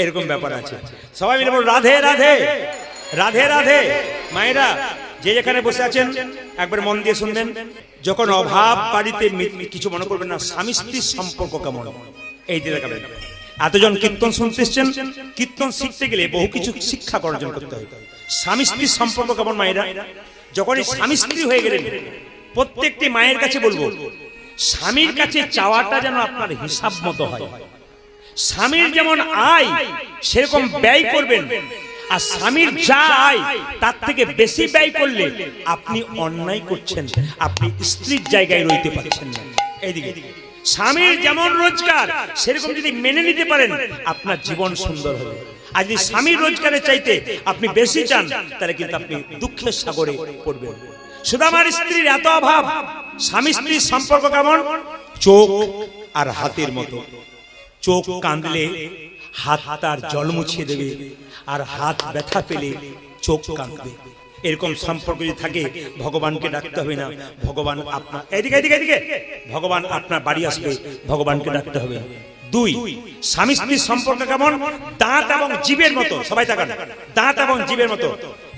এরকম ব্যাপার আছে। সবাই মিলে বল রাধে রাধে, রাধে রাধে। মায়েরা যে যেখানে বসে আছেন একবার মন দিয়ে শুনবেন। যখন অভাব বাড়িতে, কিছু মনে করবেন না, স্বামী স্ত্রীর সম্পর্ক কেমন এই দিকে দেখাবেন। এতজন কীর্তন শুনতে এসছেন, কীর্তন শিখতে গেলে বহু কিছু শিক্ষা অর্জন করতে হয়। স্বামী স্ত্রীর সম্পর্ক কেমন মায়েরা? যখন স্বামী স্ত্রী হয়ে গেলেন, প্রত্যেকটি মায়ের কাছে বলবো, স্বামীর কাছে চাওয়াটা যেন আপনার হিসাব মতো হয়। স্বামীর যেমন আয় সেরকম ব্যয় করবেন, আর স্বামীর যা আয় তার থেকে বেশি ব্যয় করলে আপনি অন্যায় করছেন, আপনি স্ত্রীর জায়গায় রইতে পারছেন না। এইদিকে স্বামীর যেমন রোজগার সেরকম যদি মেনে নিতে পারেন, আপনার জীবন সুন্দর হবে। আর যদি স্বামীর রোজগারের চাইতে আপনি বেশি চান, তাহলে কিন্তু আপনি দুঃখের সাগরে পড়বেন। সুদামার স্ত্রীর এত অভাব, স্বামী স্ত্রীর সম্পর্ক কেমন? চোখ আর হাতের মতো। চোখ কাঁদলে হাত তার জল মুছিয়ে দেবে, আর হাত ব্যথা পেলে চোখ কাঁদবে। এরকম সম্পর্ক যদি থাকে, ভগবানকে ডাকতে হবে না, ভগবান আপনার এদিকে এদিকে এদিকে ভগবান আপনার বাড়ি আসবে, ভগবানকে ডাকতে হবে। 2, স্বামী স্ত্রীর সম্পর্ক কেমন? দাঁত এবং জিভের মতো। সবাই তাকান, দাঁত এবং জিভের মতো।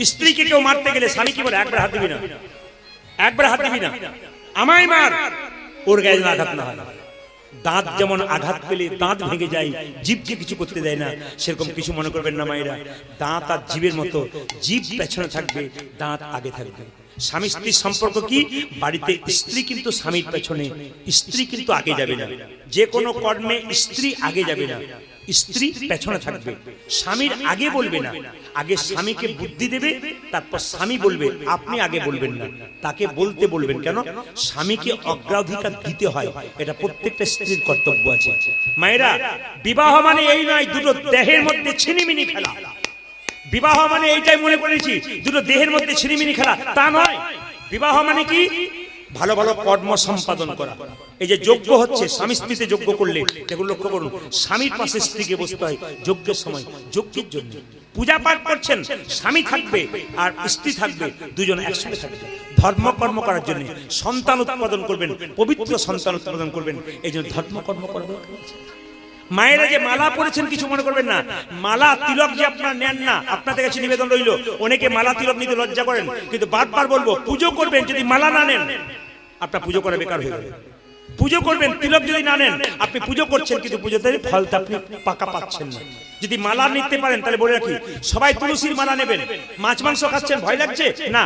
স্ত্রীকে কেউ মারতে গেলে স্বামী কি বলে? একবার হাত দিবি না, একবার হাত দিবি না, আমায় মার, ওর গায়ে আঘাত না হয়। দাঁত যেমন আঘাত পেলে দাঁত ভেঙে যায়, জিভকে কিছু করতে দেয় না, সেরকম কিছু মনে করবেন না মায়েরা। দাঁত আর জিভের মতো, জিভ পেছনে থাকবে, দাঁত আগে থাকবে। স্বামী স্ত্রীর সম্পর্ক কি? বাড়িতে স্ত্রী কিন্তু স্বামীর পেছনে, স্ত্রী কিন্তু আগে যাবে না। যে কোনো কর্মে স্ত্রী আগে যাবে না, স্ত্রী পেছনে থাকবে, স্বামীর আগে বলবে না, আগে স্বামীকে বুদ্ধি দেবে, তারপর স্বামী বলবে, আপনি আগে বলবেন না, তাকে বলতে বলবেন। কেন? স্বামীকে অগ্রাধিকার দিতে হয়, এটা প্রত্যেকটা স্ত্রীর কর্তব্য আছে। মায়েরা, বিবাহ মানে এই নয় দুটো দেহের মধ্যে ছিনিমিনি খেলা। বিবাহ মানে এইটাই মনে করেছি দুটো দেহের মধ্যে ছিনিমিনি খেলা, তা নয়। বিবাহ মানে কি? ভালো ভালো কর্ম সম্পাদন করা। এই যে যজ্ঞ হচ্ছে, স্বামী স্ত্রীতে যজ্ঞ করলে এগুলো লক্ষ্য করুন, স্বামীর পাশে স্ত্রীকে বসতে হয় যজ্ঞের সময়, যজ্ঞের জন্য। পূজা পাঠ করছেন, স্বামী থাকবে আর স্ত্রী থাকবে, দুজন একসঙ্গে থাকবে ধর্মকর্ম করার জন্য। সন্তান উৎপাদন করবেন, পবিত্র সন্তান উৎপাদন করবেন, এই জন্য ধর্মকর্ম করা দরকার আছে। মায়েরা যে মালা পরেছেন কিছু মনে করবেন না, মালা তিলক যে আপনারা নেন না, আপনাদের কাছে নিবেদন রইল। অনেকে মালা তিলক নিতে লজ্জা করেন, কিন্তু বারবার বলবো পুজো করবেন, যদি মালা না নেন আপনার পুজো করা বেকার হয়ে যাবে। পুজো করবেন, তিলক যদি না নেন আপনি পুজো করছেন কিন্তু পুজোতে ফলটা আপনি পাকা পাচ্ছেন না। যদি মালা নিতে পারেন তাহলে বলে রাখি, সবাই তুলসীর মালা নেবেন। মাছ মাংস খাচ্ছেন, ভয় লাগছে না,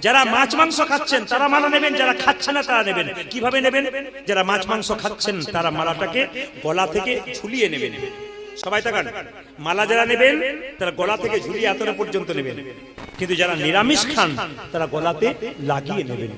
যারা মাছ মাংস খাচ্ছেন তারা মালা নেবেন, যারা খাচ্ছেন না তারা নেবেন। কিভাবে নেবেন? যারা মাছ মাংস খাচ্ছেন তারা মালাটাকে গলা থেকে ঝুলিয়ে নেবেন। সবাই তাকান, মালা যারা নেবেন তারা গলা থেকে ঝুলিয়ে এতটা পর্যন্ত নেবেন, কিন্তু যারা নিরামিষ খান তারা গলাতে লাগিয়ে নেবেন।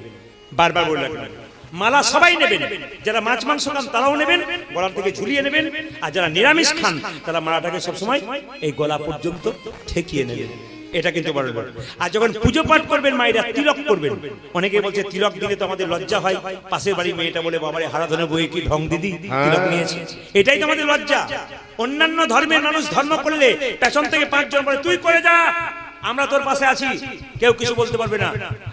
বারবার বলে রাখবেন, মালা সবাই নেবেন, যারা মাছ মাংস খান তারাও নেবেন, গলা থেকে ঝুলিয়ে নেবেন, আর যারা নিরামিষ খান তারা মালাটাকে সবসময় এই গলা পর্যন্ত ঠেকিয়ে নেবেন। এটা কিন্তু বড় বড়। আর যখন পুজো পাঠ করবেন মায়েরা, তিলক করবেন। অনেকে বলছে তিলক দিলে তো আমাদের লজ্জা হয়, পাশের বাড়ির মেয়েটা বলে বাবারে হারাধনে বই কি ঢং দিদি তিলক নিয়েছে, এটাই তো আমাদের লজ্জা। অন্যান্য ধর্মের মানুষ ধর্ম করলে পেছন থেকে 5 জন বলে তুই করে যা, আমরা তোর পাশে আছি, কেউ কিছু বলতে পারবে না।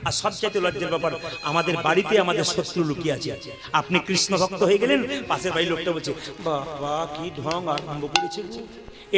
আর সবচেয়ে লজ্জার ব্যাপার, আমাদের বাড়িতে আমাদের শত্রু লুকিয়ে আছে। আপনি কৃষ্ণ ভক্ত হয়ে গেলেন, পাশের বাড়ির লোকটা বলছে বাবা কি ঢং আরম্ভ করেছে।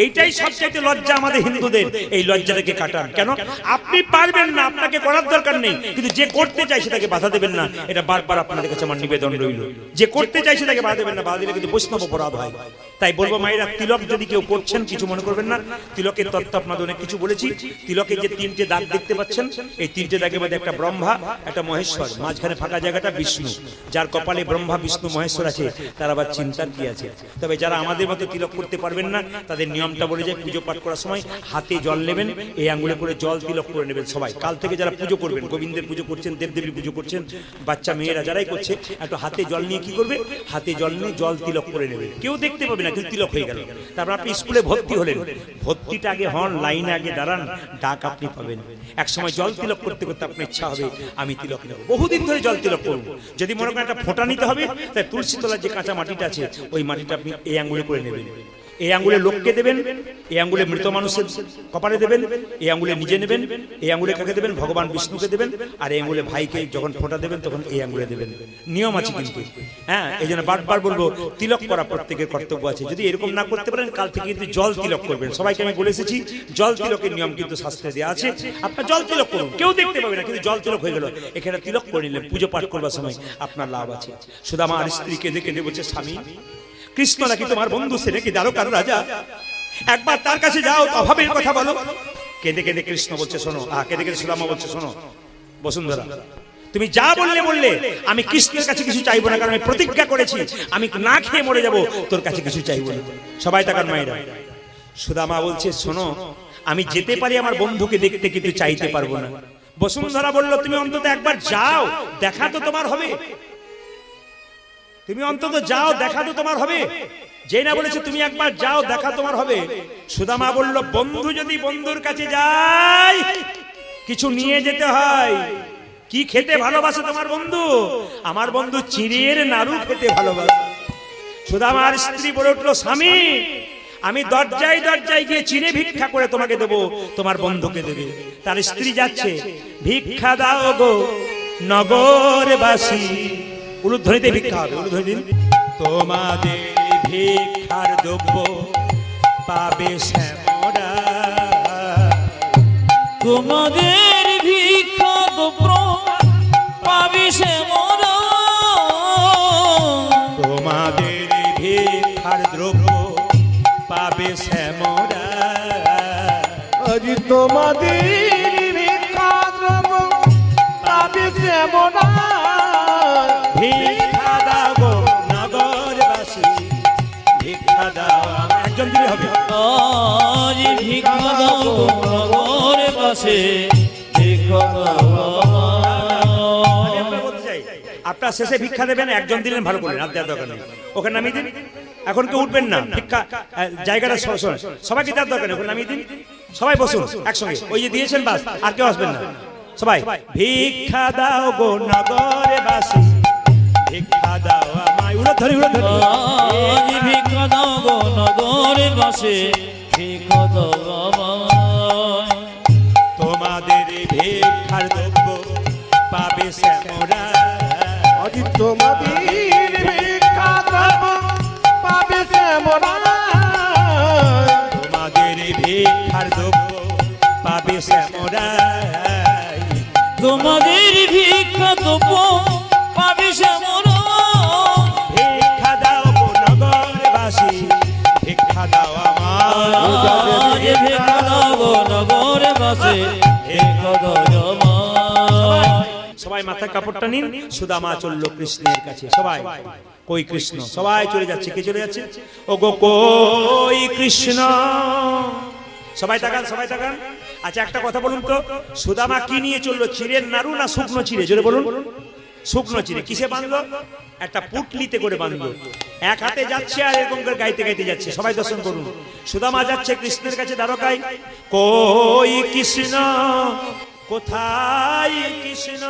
এইটাই সবচেয়ে লজ্জা আমাদের হিন্দুদের, এই লজ্জাটাকে কাটান। কেন? আপনি পারবেন না, আপনাকে করার দরকার নেই, কিন্তু যে করতে চাই সেটাকে বাধা দেবেন না। এটা বারবার আপনাদের কাছে আমার নিবেদন রইল, যে করতে চাই সেটাকে বাধা দেবেন না, বাধা দিলে কিন্তু বৈষ্ণব অপরাধ হয়। তাই বলবো মায়েরা, তিলক যদি কেউ করছেন কিছু মনে করবেন না। তিলকের তত্ত্ব আপনাদের অনেক কিছু বলেছি। তিলকের যে 3টে দাগ দেখতে পাচ্ছেন, এই 3টে দাগের মধ্যে একটা ব্রহ্মা, একটা মহেশ্বর, মাঝখানে ফাঁকা জায়গাটা বিষ্ণু। যার কপালে ব্রহ্মা বিষ্ণু মহেশ্বর আছে তার আবার চিন্তার কি আছে। তবে যারা আমাদের মতো তিলক করতে পারবেন না তাদের নিয়মটা বলে যায়, পুজো পাঠ করার সময় হাতে জল নেবেন, এই আঙ্গুলে করে জল তিলক করে নেবেন। সবাই কাল থেকে যারা পুজো করবেন, গোবিন্দের পুজো করছেন, দেবদেবীর পুজো করছেন, বাচ্চা মেয়েরা যারাই করছে, একটু হাতে জল নিয়ে কি করবে, হাতে জল নিয়ে জল তিলক করে নেবে। কেউ দেখতে পাবে না, কিন্তু তিলক হয়ে গেল। তারপর আপনি স্কুলে ভর্তি হলেন, ভর্তিটা আগে হন, লাইনে আগে দাঁড়ান, ডাক আপনি পাবেন। এক সময় জল তিলক করতে করতে আপনার ইচ্ছা হবে আমি তিলক নেব, বহুদিন ধরে জল তিলক করব। যদি মনে করেন একটা ফোঁটা নিতে হবে, তাই তুলসী তলার যে কাঁচা মাটিটা আছে ওই মাটিটা আপনি এই আঙ্গুলে করে নেবেন। এই আঙ্গুলে লোককে দেবেন, এই আঙ্গুলে মৃত মানুষের কপালে দেবেন, এই আঙ্গুলে নিজে নেবেন, এই আঙ্গুলে কাকে দেবেন, ভগবান বিষ্ণুকে দেবেন, আর এই আঙ্গুলে ভাইকে যখন ফোঁটা দেবেন তখন এই আঙ্গুলে দেবেন। নিয়ম আছে কিন্তু, হ্যাঁ। এই জন্য বারবার বলবো, তিলক করা প্রত্যেকের কর্তব্য আছে। যদি এরকম না করতে পারেন, কাল থেকে কিন্তু জল তিলক করবেন। সবাইকে আমি বলে এসেছি, জল তিলকের নিয়ম কিন্তু শাস্ত্রে দেওয়া আছে। আপনার জল তিলক করুন, কেউ দেখতে পাবে না, কিন্তু জল তিলক হয়ে গেল। এখানে তিলক করে নিলেন, পুজো পাঠ করবার সময় আপনার লাভ আছে। সুদামা আর স্ত্রীকে দেখে বলছে, স্বামী কৃষ্ণ নাকি তোমার বন্ধু, সে নাকি দ্বারকার রাজা, একবার তার কাছে যাও, অভাবের কথা বলো। কেঁদে কেঁদে কৃষ্ণ বলছে শোনো, কেঁদে কেঁদে সুদামা বলছে শোনো বসুন্ধরা, তুমি যা বললে আমি কৃষ্ণের কাছে কিছু চাইবো না, কারণ আমি প্রতিজ্ঞা করেছি আমি না খেয়ে মরে যাব, তোর কাছে কিছু চাইবো না। সবাই তাকান মায়েরা। সুদামা বলছে শোনো, আমি যেতে পারি আমার বন্ধুকে দেখতে, কিন্তু চাইতে পারবো না। বসুন্ধরা বলল তুমি অন্তত একবার যাও, দেখা তো তোমার হবে, তুমি অন্তত যাও, দেখা তো তোমার হবে। যে না বলেছে তুমি একবার যাও, দেখা তোমার হবে। সুদামা বলল বন্ধু যদি বন্ধুর কাছে যায় কিছু নিয়ে যেতে হয়। কি খেতে ভালোবাসে তোমার বন্ধু? আমার বন্ধু চিড়ের নাড়ু খেতে ভালোবাসে। সুদামার স্ত্রী বলে উঠলো, স্বামী আমি দরজায় দরজায় গিয়ে চিড়ে ভিক্ষা করে তোমাকে দেবো, তোমার বন্ধুকে দেবে। তার স্ত্রী যাচ্ছে, ভিক্ষা দাও গো নগরবাসী, উলুধ্বনিতে ভিক্ষা হবে, উলুধ্বনি দিন। তোমাদের ভিক্ষার দ্রব্য পাবে শ্যামরা, তোমাদের ভিক্ষা দ্রব্য পাবে শ্যামরা, তোমাদের ভিক্ষার দ্রব্য পাবে শ্যামরা, আজ তোমাদের ভিক্ষা দ্রব্য পাবে শ্যামরা। ভিক্ষা দাও গো নগরবাসী, ভিক্ষা দাও। একজন দিলে বাসে ভিক্ষা দাও আমি আপনাকে বলতে চাই, আপনার শেষে ভিক্ষা দেবেন, একজন দিলেন ভালো করলেন, আর দেওয়ার দরকার নেই, ওখানে নামিয়ে দিন। এখন কেউ উঠবেন না, ভিক্ষা জায়গাটা সবাইকে দেওয়ার দরকার নেই, ওখানে নামিয়ে দিন, সবাই বসুন একসঙ্গে, ওই যে দিয়েছেন বাস, আর কেউ আসবেন না, সবাই ভিক্ষা দাও গো নগরে বাসী, ভিক্ষা দাও আমায়, উড়োধরি উড়োধরি, আজ ভিক্ষা দাও গো নগরে বাসে ভিক্ষা দাও আমায়। তোমাদের ভিক্ষার দ্রব্য পাবে শ্যামরা, আজ তোমাদের ভিক্ষা দ্রব্য পাবে শ্যামরা, তোমাদের ভিক্ষার দ্রব্য পাবে শ্যামরা, তোমাদের ভিক্ষা দেব পাবে শ্যামরা, ভিক্ষা দাও গো নগরবাসী, ভিক্ষা দাও আমায়, আজ ভিক্ষা দাও গো নগরে বাসে ভিক্ষা দাও আমায়। সবাই মাথায় কাপড়টা নিন। সুদামা চললো কৃষ্ণের কাছে, সবাই কই কৃষ্ণ, সবাই চলে যাচ্ছে, কে চলে যাচ্ছে? ও গো কই কৃষ্ণ, সবাই তাকান, সবাই তাকান। আচ্ছা একটা কথা বলুন তো, সুদামা কি নিয়ে চললো, চিড়ের নাড়ু না শুকনো চিড়ে? জোরে বলুন। শুকনো চিড়ে। কিসে বাঁধলো? একটা পুটলিতে করে বাঁধলো, এক হাতে যাচ্ছে আর এরকম করে গাইতে গাইতে যাচ্ছে। সবাই দর্শন করুন। সুদামা যাচ্ছে কৃষ্ণের কাছে দ্বারকায়। কই কৃষ্ণ, কোথায় কৃষ্ণ,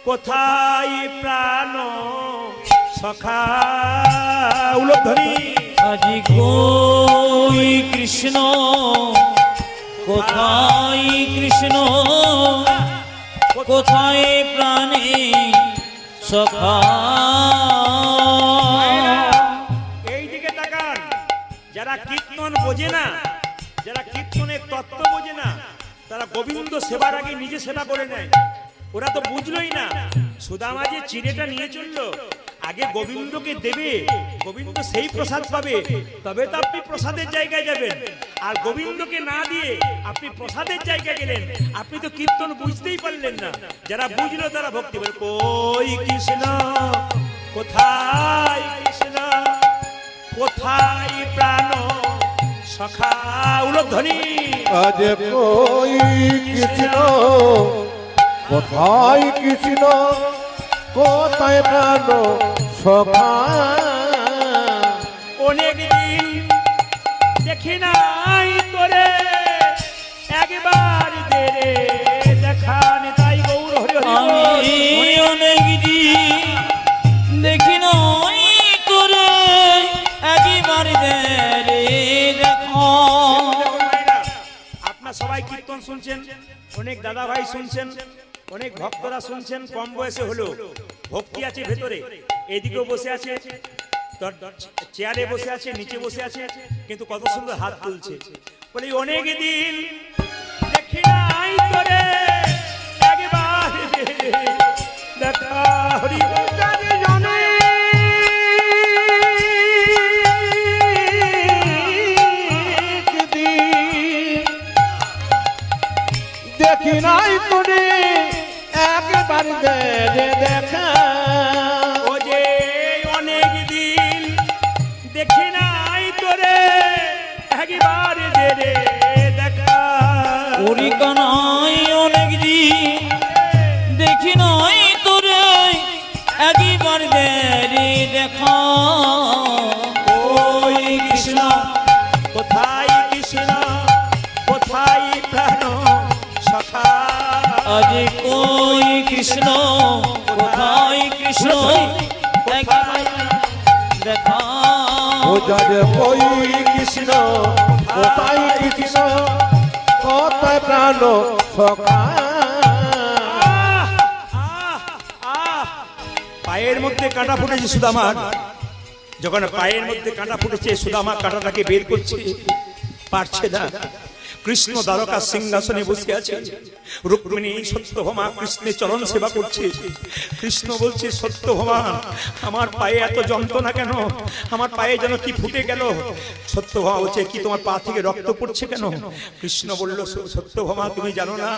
কোথায় প্রাণ সখা, উলধ্বনি, আজি কই কৃষ্ণ, কোথায় কৃষ্ণ, কোথায় প্রাণে সখা। এই দিকে তাকান। যারা কীর্তন বোঝে না, যারা কীর্তনের তত্ত্ব বোঝে না, তারা গোবিন্দ সেবার আগে নিজে সেবা করে নেয়। ওরা তো বুঝলোই না। সুদামা যে চিড়েটা নিয়ে চললো, আগে গোবিন্দকে দেবে, গোবিন্দ সেই প্রসাদ পাবে, তবে তো আপনি প্রসাদের জায়গায় যাবেন। আর গোবিন্দকে না দিয়ে আপনি প্রসাদের জায়গায় গেলেন, আপনি তো কীর্তন বুঝতেই পারলেন না। যারা বুঝলো তারা ভক্তি বলে, কই কৃষ্ণ, কোথায় কৃষ্ণ, কোথায় প্রাণ সখা, উলধ্বনি, আজ কই কৃষ্ণ, কোথায় কৃষ্ণ, কোথায় প্রাণ সখা। অনেক দিন দেখি নাই তোরে, একবার দে রে দেখান, তাই গৌর হরি হরি বল। আমি অনেক দিন দেখি নাই তোরে, একবার দে রে দেখো। দেখুন ভাইরা, আপনার সবাই কীর্তন শুনছেন, অনেক দাদা ভাই শুনছেন, অনেক ভক্তরা শুনছেন। কম বয়সে হলো ভক্তি আছে ভেতরে, এদিকেও বসে আছে, চেয়ারে বসে আছে, নিচে বসে আছে, কিন্তু কত সুন্দর হাত তুলছে। বলি অনেক দিন দেখি নাই তোরে, একবার দেখা হরি বল। দেখি নাই তোরে, একবার দে রে দেখা। ও যে অনেক দিন দেখি নাই তোরে, একবার দে রে দেখা। ওরি কানাই অনেক দিন দেখি নাই তোরে, একবার দে রে দেখা। ওই কৃষ্ণ, কোথায় কৃষ্ণ, কোথায় প্রাণ সখা। আজ কই কৃষ্ণ, কোথায় কৃষ্ণ, একবার দেখা। ও যারে কই কৃষ্ণ, কোথায় কৃষ্ণ, কোথায় প্রাণ সখা। আহ, আহ, আহ। পায়ের মধ্যে কাঁটা ফুটেছে সুদামার। যখন পায়ের মধ্যে কাঁটা ফুটেছে, সুদামা কাঁটাটাকে বের করছে, পারছে না। কৃষ্ণ দ্বারকা সিংহাসনে বসে আছে, রুক্মিণী সত্যভামা কৃষ্ণের চরণ সেবা করছে। কৃষ্ণ বলছে, সত্যভামা আমার পায়ে এত যন্ত্রণা কেন, আমার পায়ে যেন কি ফুটে গেল। সত্যভামা বলছে, কি তোমার পা থেকে রক্ত পড়ছে কেন? কৃষ্ণ বলল, সত্যভামা তুমি জানো না,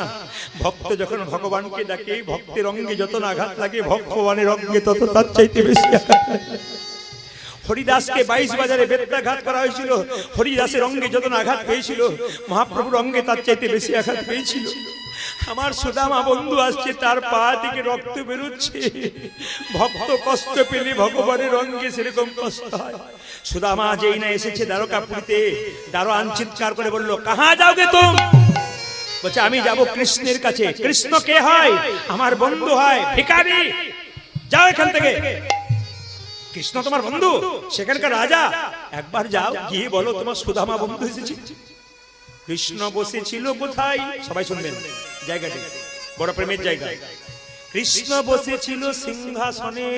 ভক্ত যখন ভগবানকে ডাকে, ভক্তের অঙ্গে যত আঘাত লাগে, ভগবানের অঙ্গে তত তার চাইতে বেশি আঘাত লাগে। হরিদাসকে 22 বাজারে বেত্রাঘাত করা হয়েছিল। হরিদাসের অঙ্গে যত আঘাত পেয়েছিল, মহাপ্রভুর অঙ্গে তার চাইতে বেশি আঘাত পেয়েছিল। আমার সুদামা বন্ধু আসছে, তার পা থেকে রক্ত বেরোচ্ছে। ভক্ত কষ্ট পেলে ভগবানের অঙ্গে সেরকম কষ্ট হয়। সুদামা যেই না এসেছে দ্বারকাপুরীতে, দারোয়ান চিৎকার করে বলল, কাহা যাওগে তুম? বলছে, আমি যাব কৃষ্ণের কাছে। কৃষ্ণ কে হয়? আমার বন্ধু হয়, ভিখারি। যাও এখান থেকে। কৃষ্ণ তোমার বন্ধু, সেখানকার রাজা। একবার যাও, গিয়ে বলো তোমার সুদামা বন্ধু এসেছে। কৃষ্ণ বসেছিল কোথায়? সবাই শুনবেন, জায়গাটি বড় প্রেমের জায়গা। কৃষ্ণ বসেছিল সিংহাসনে।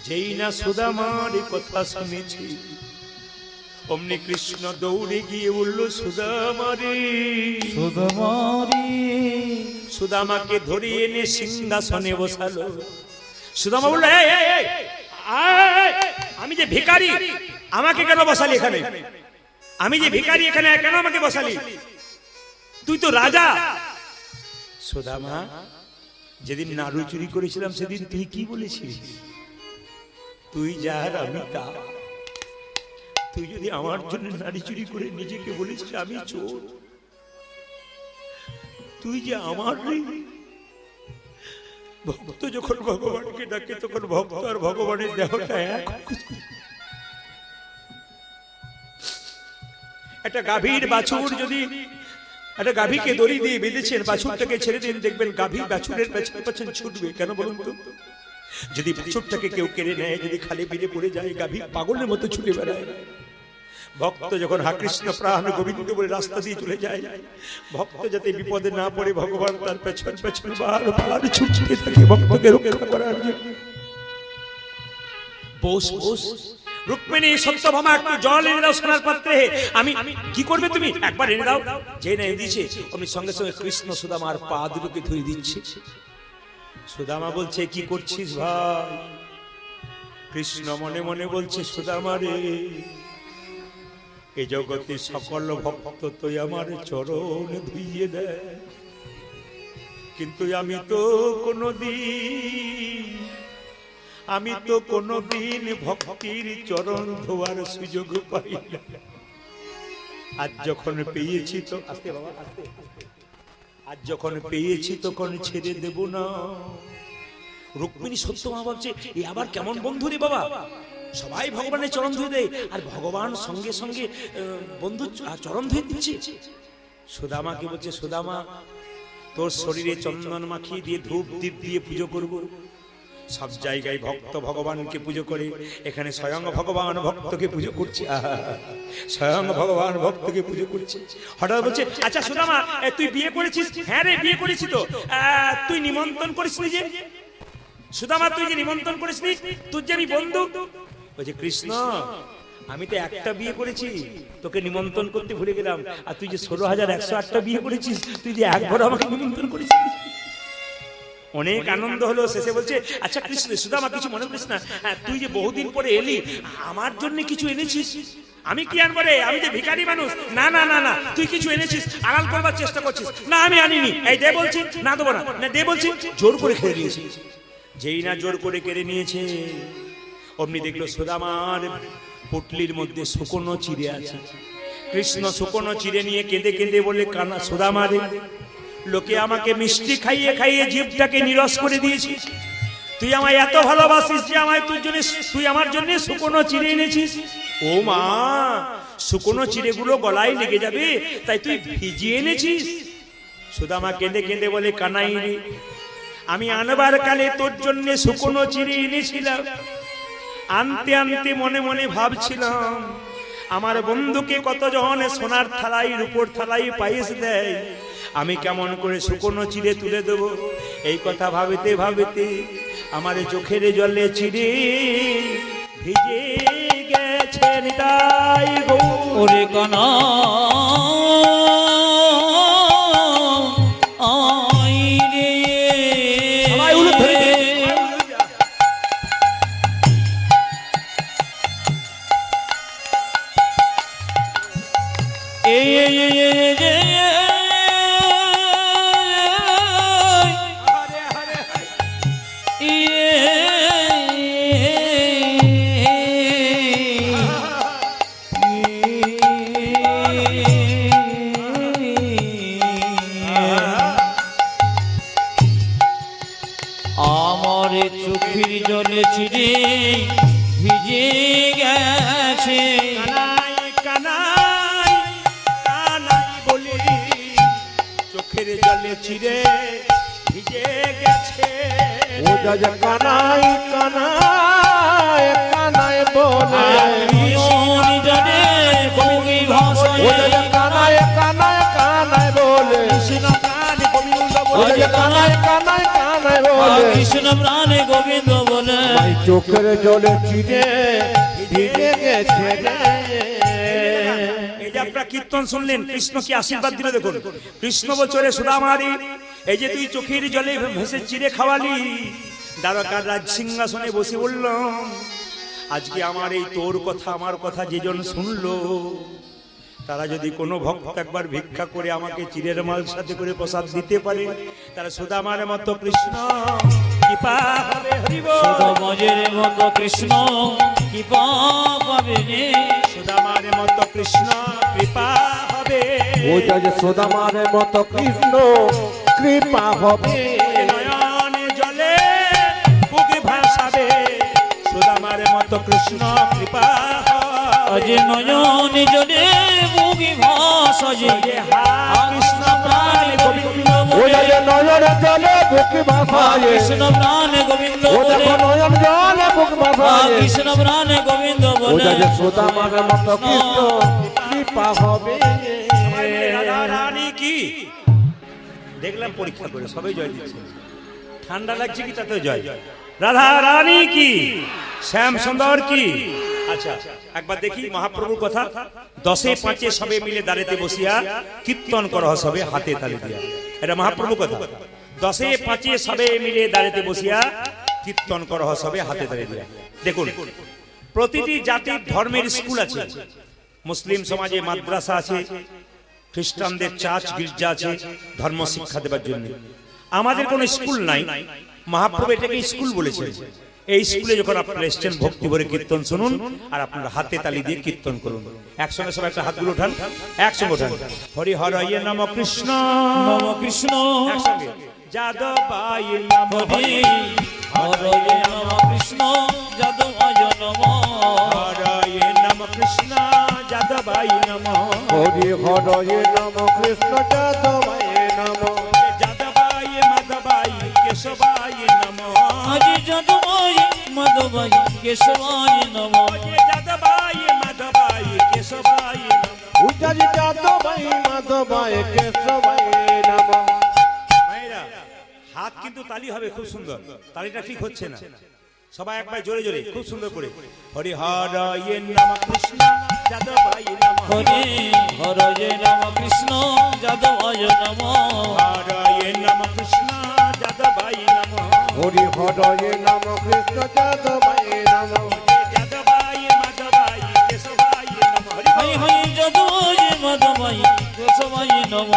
যেই না সুদামার কথা শুনেছি, অমনি কৃষ্ণ দৌড়ে গিয়ে বলল, সুদামারে। সুদামাকে ধরিয়ে এনে সিংহাসনে বসালো। সুদামা বলল, আমি যে ভিখারি, আমাকে কেন বসালি এখানে? আমি যে ভিখারি, এখানে কেন আমাকে বসালি? তুই তো রাজা। সুদামা, যেদিন নাড়ু চুরি করেছিলাম সেদিন তুই কি বলেছিস? তুই যার আমি তা। তুই যদি আমার জন্য নাড়ি চুরি করে নিজেকে বলেছিস আমি চোর, তুই যে আমার। ভক্ত যখন ভগবানকে ডাকে তখন ভক্ত আর ভগবানের দেহটা এক। একটা গাভীর বাছুর, যদি একটা গাভীকে দড়ি দিয়ে বেঁধেছেন, বাছুরটাকে ছেড়ে দিন, দেখবেন গাভী বাছুরের পেছন পেছন ছুটবে। কেন বলুন তো? যদি বাছুরটাকে কেউ কেড়ে নেয়, যদি খালি পিঠে পড়ে যায়, গাভী পাগলের মতো ছুটে বেড়ায়। ভক্ত যখন হা কৃষ্ণ প্রাণ গোবিন্দ বলে রাস্তা দিয়ে চলে যায়, ভক্ত যাতে বিপদে না পড়ে ভগবান তার পেছন পেছন বারবার ছুটতে থাকে ভক্তকে রক্ষা করার জন্য। বস বস, রুক্মিণী সত্যভামা, একটু জল এনে দাও সোনার পাত্রে। আমি কি করবে তুমি? একবার এনে দাও। যে না এনে দিয়েছে, অমনি সঙ্গে সঙ্গে কৃষ্ণ সুদামার পা দুটোকে ধুয়ে দিচ্ছে। সুদামা বলছে, কি করছিস ভাই? কৃষ্ণ মনে মনে বলছে, সুদামা রে, এই জগতে সকল ভক্ত তুই আমার চরণ ধুইয়ে দেয়, কিন্তু আমি তো কোনদিন ভক্তির চরণ ধোয়ার সুযোগ পাই না। আজ যখন পেয়েছি তো আজ পেয়েছি তখন ছেড়ে দেব না। রুক্মিণী সত্যমা ভাবছে, এ আবার কেমন বন্ধু রে বাবা? সবাই ভগবানের চরণ ধুয়ে দেয়, আর ভগবান সঙ্গে সঙ্গে বন্ধু চরণ ধুয়ে দিচ্ছে। সুদামাকে বলছে, সুদামা, তোর শরীরে চন্দন মাখিয়ে দিয়ে ধূপ দীপ দিয়ে পুজো করব। সব জায়গায় ভক্ত ভগবানকে পুজো করে, এখানে স্বয়ং ভগবান ভক্তকে পুজো করছে। স্বয়ং ভগবান ভক্তকে পুজো করছে। হঠাৎ বলছে, আচ্ছা সুদামা, তুই বিয়ে করেছিস? হ্যাঁ রে, বিয়ে করেছি তো। তুই নিমন্ত্রণ করিসনি যে? সুদামা, তুই যে নিমন্ত্রণ করিসনি, তোর যে আমি বন্ধু। বলছে, কৃষ্ণ, আমি তো একটা বিয়ে করেছি, তোকে নিমন্ত্রণ করতে ভুলে গেলাম। আর তুই যে 16,108টা বিয়ে করেছিস, তুই যে একবার আমাকে নিমন্ত্রণ করেছিস। অনেক আনন্দ হলো। শেষে বলছে, আচ্ছা কৃষ্ণ, সুদামা, কিছু মনে করিস না, তুই যে বহুদিন পরে এলি, আমার জন্য কিছু এনেছিস? আমি কি আনবো রে? আমি যে ভিখারি মানুষ। না না না না, তুই কিছু এনেছিস, আড়াল করবার চেষ্টা করছিস। না, আমি আনিনি। এই দে বলছি, না দেবো না। না দে বলছি। জোর করে খেয়ে নিয়েছি। যেই না জোর করে কেড়ে নিয়েছে, অমনি দেখলো সুদামার পুটলির মধ্যে শুকনো চিড়ে আছে। কৃষ্ণ শুকনো চিড়ে নিয়ে কেঁদে কেঁদে বলে, কানা সুদামা রে, লোকে আমাকে মিষ্টি খাইয়ে খাইয়ে জীবটাকে নিরস করে দিয়েছিস। তুই আমায় এত ভালোবাসিস যে তুই আমার জন্য শুকনো চিড়ে এনেছিস। ও মা, শুকনো চিড়েগুলো গলায় লেগে যাবে, তাই তুই ভিজিয়ে এনেছিস। সুদামা কেঁদে কেঁদে বলে, কানাই রে, আমি আনবার কালে তোর জন্য শুকনো চিড়ে এনেছিলাম। আনতে আনতে মনে মনে ভাবছিলাম, আমার বন্ধুকে কতজন সোনার থালাই রূপোর থালাই পায়েস দেয়, আমি কেমন করে শুকনো চিড়ে তুলে দেব। এই কথা ভাবিতে ভাবিতে আমার চোখের জলে চিড়ে ভিজে গেছে নিতাই গো। ওরে কানা আমার চোখের জলে চিরে ভিজে গেছে কানাই কানাই কানাই বলি চোখের জলে চিরে ভিজে গেছে ও যা যে কানাই কানাই কানাই বলে নয়ন জলে বগি ভাসায় ও যা যে কানাই কানাই কানাই বলে কৃষ্ণ প্রাণ গোবিন্দ ও বলে যে কানাই কানাই কানাই বলে কৃষ্ণ প্রাণে গোবিন্দ বলে ভাই চোখের জলে চিরে ভিজে গেছে রে। এই যে আপনারা কীর্তন শুনলেন, কৃষ্ণ কি আশীর্বাদ দিল দেখুন। কৃষ্ণ বলছে রে সুদামারি, এই যে তুই চোখের জলে ভেসে চিড়ে খাওয়ালি, দ্বারকার রাজ সিংহাসনে বসে বললাম আজকে আমার এই তোর কথা আমার কথা যেজন শুনলো, তারা যদি কোনো ভক্ত একবার ভিক্ষা করে আমাকে চিড়ের মাল সাথে করে প্রসাদ দিতে পারে, তারা সুদামার মতো কৃষ্ণ কৃপা হবে। হরি বল। সুদামার মতো কৃষ্ণ কৃপা পাবে রে সুদামার মতো কৃষ্ণ কৃপা হবে। ও যা যে সুদামার মতো কৃষ্ণ কৃপা হবে নয়নে জলে বুকে ভাসাবে, সুদামার মতো কৃষ্ণ কৃপা আজ নয়ন জলে বুগি ভাসায় কৃষ্ণ প্রাণ গোবিন্দ ও যা যে নয়ন জলে বুক ভাসায় কৃষ্ণ প্রাণে গোবিন্দ ও বলে দেখো নয়ন জলে বুক ভাসায় কৃষ্ণ প্রাণে গোবিন্দ ও বলে যা যে সুদামার মতো কৃষ্ণ কৃপা হবে রাধা রানী কি দেখলাম পরীক্ষা করে সবাই জয় দিচ্ছে, ঠান্ডা লাগছে কি তাতেও জয়। রাধা রানী কি, শ্যাম সুন্দর কি। আচ্ছা একবার দেখি মহাপ্রভুর কথা। 10-5 সবে মিলে দাঁড়াতে বসিয়া কীর্তন করা সবে হাতে তালি দিয়া, এটা মহাপ্রভুর কথা। 10-5 সবে মিলে দাঁড়াতে বসিয়া কীর্তন করা সবে হাতে তালি দিয়া। দেখুন প্রতিটি জাতির ধর্মের স্কুল আছে, মুসলিম সমাজে মাদ্রাসা আছে, খ্রিস্টানদের চার্চ গির্জা আছে ধর্ম শিক্ষা দেবার জন্য। আমাদের কোনো স্কুল নাই, মহাপ্রভু এটাকে স্কুল বলেছেন। এই স্কুলে যখন আপনারা এসছেন ভক্তি ভরে কীর্তন শুনুন আর আপনারা হাতে তালি দিয়ে কীর্তন করুন। একসঙ্গে সবাই একটা হাতগুলো উঠান, একসঙ্গে উঠান। হরি হরয়ে নম কৃষ্ণ নম কৃষ্ণ একসঙ্গে যাদবায় নম হরি হরয়ে নম কৃষ্ণ যাদবায় নম হরয়ে নম কৃষ্ণ যাদবায় নম হরি হরয়ে নম কৃষ্ণ যাদবায় নম যাদবায় মাধবায় কেশবায় নম আজ যাদবায় মাধবায় কেশবায় নম যাদবায় মাধবায় কেশবায় নম। উজাজি যাদবায় মাধবায় কেশবায় নম। মায়েরা হাত কিন্তু তালি হবে খুব সুন্দর, তালিটা ঠিক হচ্ছে না, সবাই একবার জোরে জোরে খুব সুন্দর করে। হরি হরয়ে নম কৃষ্ণ যাদবায় নম হরি হরয়ে নম কৃষ্ণ যাদবায় নম হরয়ে নম কৃষ্ণ যাদবায় নম হরি হরয়ে নম কৃষ্ণ যাদবায় নম যাদবায় মাধবায় কেশবায় নম। হরি হাই হাই যাদবায় মাধবায় কেশবায় নম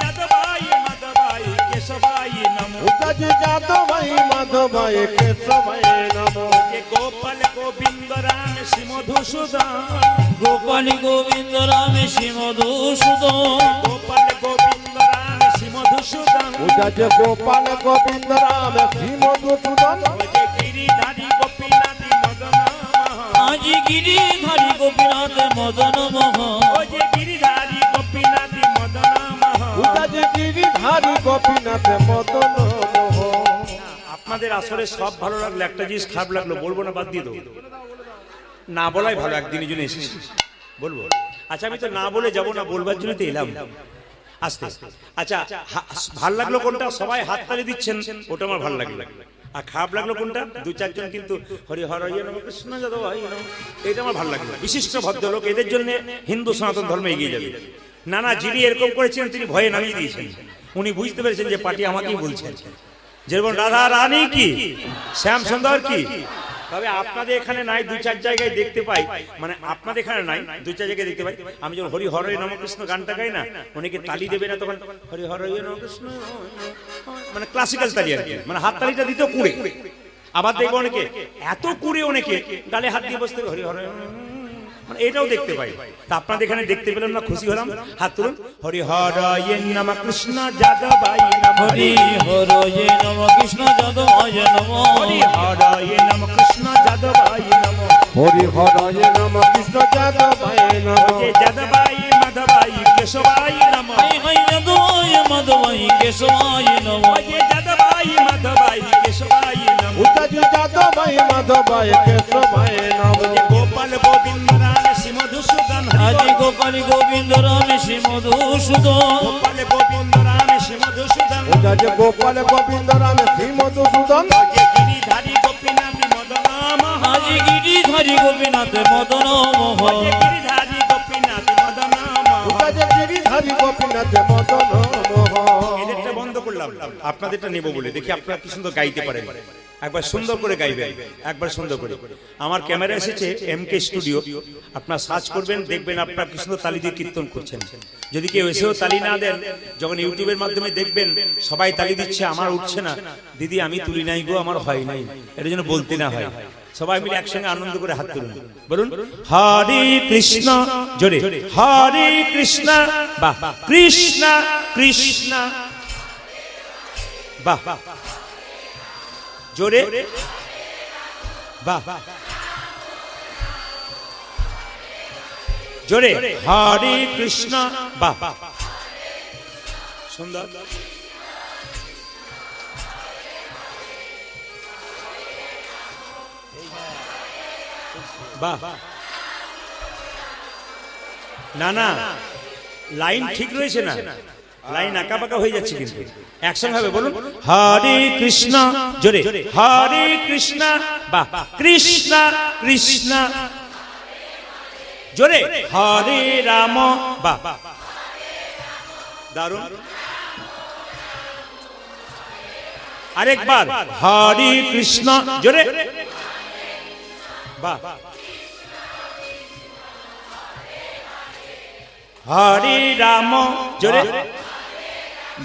যাদবায় মাধবায় কেশবায় নম। উজাজি যাদবায় মাধবায় কেশবায় নম যে গোপাল গোবিন্দ রাম শ্রী মধুসূদন, গোপাল গোবিন্দ রামে শ্রী মধুসূদন গোপাল গোবিন্দ রাম শ্রী মধুসূদন, উজাজি গোপাল গোবিন্দ রাম শ্রী মধুসূদন যে গিরিধারী গোপীনাথী মদন মোহন, আজি গিরিধারী গোপীনাথ মদন মোহন ও যে গিরিধারী গোপীনাথী মদন মোহন। উজাজি গিরিধারী গোপীনাথ মদন মোহন। আপনাদের আসলে সব ভালো লাগলো, একটা জিনিস খারাপ লাগলো বলবো না, বাদ দিয়ে দেবো। না বলাই ভালো, একদিনের জন্য এসেছি বলবো। আচ্ছা আমি তো না বলে যাবো না, বলবার জন্য তো এলাম আসতে। আচ্ছা ভাল লাগলো কোনটা, সবাই হাততালি দিচ্ছেন ওটা আমার ভালো লাগলো। আর খারাপ লাগলো কোনটা, 2-4 জন কিন্তু হরি হরয়ে নম কৃষ্ণ যাদবায় নম, এটা আমার ভালো লাগলো। বিশিষ্ট ভদ্রলোক, এদের জন্য হিন্দু সনাতন ধর্ম এগিয়ে যাবে। না না, যিনি এরকম করেছেন তিনি ভয়ে নামিয়ে দিয়েছেন, উনি বুঝতে পেরেছেন যে পার্টি আমাকেই বলছেন। যেমন রাধা রানী কি, শ্যাম সুন্দর কি। তবে আপনাদের এখানে নাই, 2-4 জায়গায় দেখতে পাই, মানে আপনাদের এখানে নাই, 2-4 জায়গায় দেখতে পাই। আমি যখন হরি হরয়ে নম কৃষ্ণ গানটা গাই না, অনেকে তালি দেবে না, তখন হরি হরয়ে নম কৃষ্ণ, মানে ক্লাসিক্যাল তালি আর কি, মানে হাত তালিটা দিত কুড়ে। আবার দেখবো অনেকে এত কুড়ে, অনেকে গালে হাত দিয়ে বসতে হরি হরয়ে মানে এটাও দেখতে পাই। তা আপনাদের এখানে দেখতে পেলাম না, খুশি হলাম। হাত তুলুন। হরি হরয়ে নম কৃষ্ণ যাদবায় নম, হরি হরয়ে নম কৃষ্ণ যাদবায় নম, হরি হরয়ে নম কৃষ্ণ যাদবায় নম, হরি হরয়ে নম কৃষ্ণ যাদবায় নম, যে যাদবায় মাধবায় কেশবায় নম, হাই হাই যাদবায় মাধবায় কেশবায় নম, যে যাদবায় মাধবায় কেশবায় নম, উদাজি যাদবায় মাধবায় কেশবায় নম, যে গোপাল গোবিন্দ রাম শ্রী মধুসূদন আজি গোপাল গোবিন্দ রাম শ্রী মধুসূদন, গোপাল গোবিন্দ রাম শ্রী মধুসূদন, উদাজি গোপাল গোবিন্দ রাম শ্রী মধুসূদন, যে গিরিধারী গোপীনাথ মদন মোহন, আজি গিরিধারী গোপীনাথ মদন মোহন, যে গিরিধারী গোপীনাথ মদন মোহন। উদাজি গিরিধারী গোপীনাথ মদন মোহন। এদেরটা বন্ধ করলাম, আপনাদেরটা নেব বলে। দেখি আপনারা কি সুন্দর গাইতে পারেন। একবার সুন্দর করে গাইবেন, একবার সুন্দর করে। আমার ক্যামেরা এসেছে এমকে স্টুডিও, আপনারা সার্চ করবেন, দেখবেন আপনারা কি সুন্দর তালি দিয়ে কীর্তন করছেন। যদি কেউ এসেও তালি না দেন, যখন ইউটিউবের মাধ্যমে দেখবেন সবাই তালি দিচ্ছে, আমার উঠছে না, দিদি আমি তুলি নাই গো, আমার হয় নাই, এটার জন্য বলতে না হয়। সবাই মিলে একসঙ্গে আনন্দ করে হাত তুলুন, বলুন হরে কৃষ্ণ, জোরে হরে কৃষ্ণ, বাহ কৃষ্ণ কৃষ্ণ, বাহ জোরে, বাহ জোরে হরে কৃষ্ণ, বাহ সুন্দর। বাহ, না না লাইন ঠিক রয়েছে না, লাইন আঁকা পাকা হয়ে যাচ্ছে, কিন্তু একসঙ্গে হবে। বলুন হরে কৃষ্ণ, জোরে হরে কৃষ্ণ, বাহ কৃষ্ণ কৃষ্ণ, জোরে হরে রাম, বাহ দারুণ। আরেকবার হরে কৃষ্ণ, জোরে, বাহ হরে রাম, জোরে,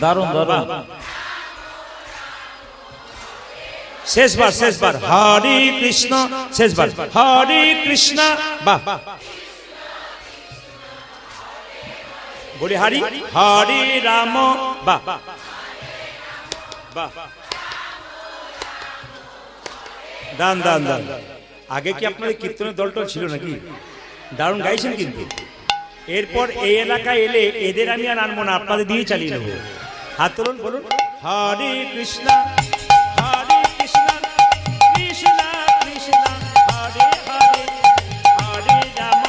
দারুণ দারুণ। শেষবার শেষবার হরে কৃষ্ণ, শেষবার হরে কৃষ্ণ, বাহ বলি হরি হরে রাম, বাহ বাহ দান দান দান। আগে কি আপনাদের কীর্তনের দলটল ছিল নাকি? দারুণ গাইছেন কিন্তু। এরপর এই এলাকায় এলে এদের আমি আর আনবো না, আপনাদের দিয়ে চালিয়ে নেবো। হাত তুলুন, বলুন হরে কৃষ্ণ হরে কৃষ্ণ কৃষ্ণ কৃষ্ণ হরে হরে, হরে রাম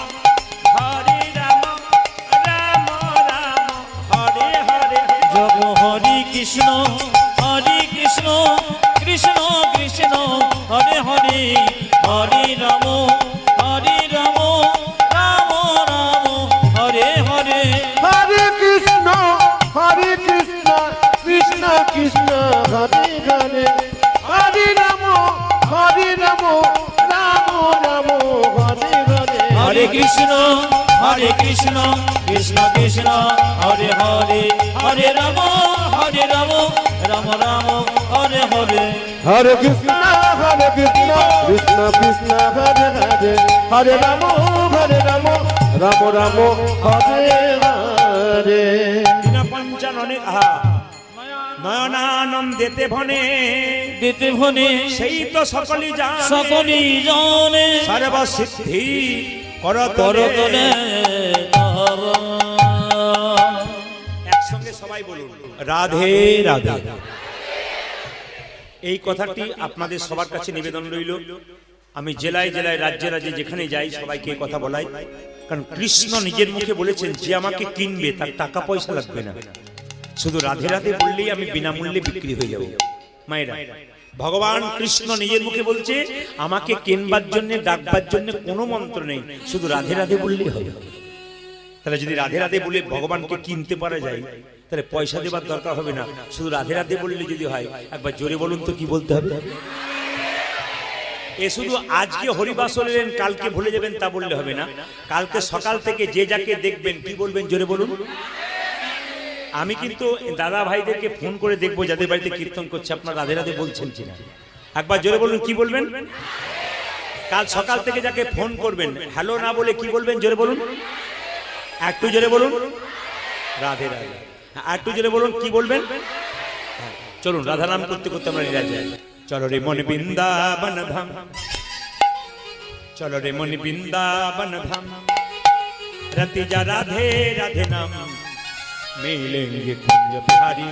রাম রাম হরে হরে। জপ হরি কৃষ্ণ কৃষ্ণ কৃষ্ণ হরে হরে, হরে রাম রাম রাম হরে হরে। হরে কৃষ্ণ কৃষ্ণ কৃষ্ণ হরে হরে, হরে রাম রাম রাম হরে হরে। হরে কৃষ্ণ কৃষ্ণ কৃষ্ণ হরে হরে, হরে রাম রাম রাম হরে হরে। হরে কৃষ্ণ কৃষ্ণ কৃষ্ণ হরে হরে, হরে রাম রাম রাম হরে হরে। পঞ্চাননে আহা নয়নানন্দেতে ভনে, দিতে ভনে সেই তো সকলই জানে, সকলই জানে, সর্বসিদ্ধি করতলে তব। একসঙ্গে সবাই বলুন রাধে রাধে। এই কথাটি আপনাদের সবার কাছে নিবেদন রইল। আমি জেলায় জেলায় রাজ্যে রাজ্যে যেখানে যাই সবাইকে এই কথা বলাই, কারণ কৃষ্ণ নিজের মুখে বলেছেন যে আমাকে কিনবে তার টাকা পয়সা লাগবে না, শুধু রাধে রাধে বললেই আমি বিনামূল্যে বিক্রি হয়ে যাব। মায়েরা, ভগবান কৃষ্ণ নিজের মুখে বলছে আমাকে কেনবার জন্য ডাকবার জন্য কোনো মন্ত্র নেই, শুধু রাধে রাধে বললেই হবে। তাহলে যদি রাধে রাধে বলে ভগবানকে কিনতে পারা যায়, তাহলে পয়সা দেবার দরকার হবে না, শুধু রাধে রাধে বললে যদি হয়। একবার জোরে বলুন তো কি বলতে হবে? এ শুধু আজকে হরিবাস হলেন কালকে ভুলে যাবেন তা বললে হবে না। কালকে সকাল থেকে যে যাকে দেখবেন কি বলবেন? জোরে বলুন। আমি কিন্তু দাদা ভাইদেরকে ফোন করে দেখবো যাদের বাড়িতে কীর্তন করছে আপনারা রাধে রাধে বলছেন কিনা। একবার জোরে বলুন কি বলবেন? কাল সকাল থেকে যাকে ফোন করবেন হ্যালো না বলে কি বলবেন জোরে বলুন, একটু জোরে বলুন, রাধে রাধে। আর একটু জোরে বলুন কি বলবেন। চলুন রাধা নাম করতে করতে আমরা নিরাজ যাই। চলো রে মন বৃন্দাবন ধাম, চলো রে মন বৃন্দাবন ধাম, रति जा राधे राधे नाम, मिलेंगे कुंज बिहारी,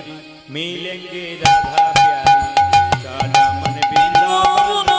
मिलेंगे राधा प्यारी, चलो मन वृंदावन।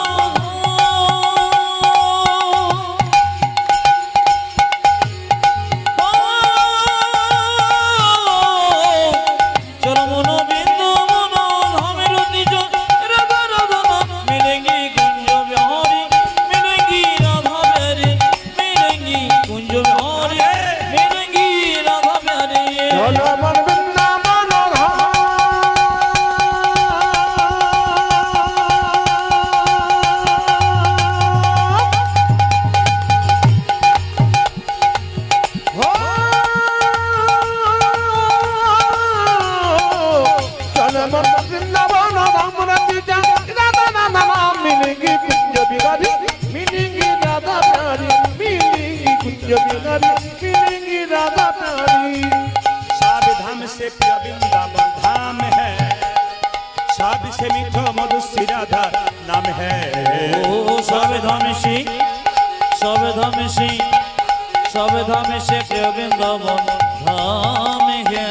नाम है ओ सब धाम से प्रिय वृंदावन धाम है,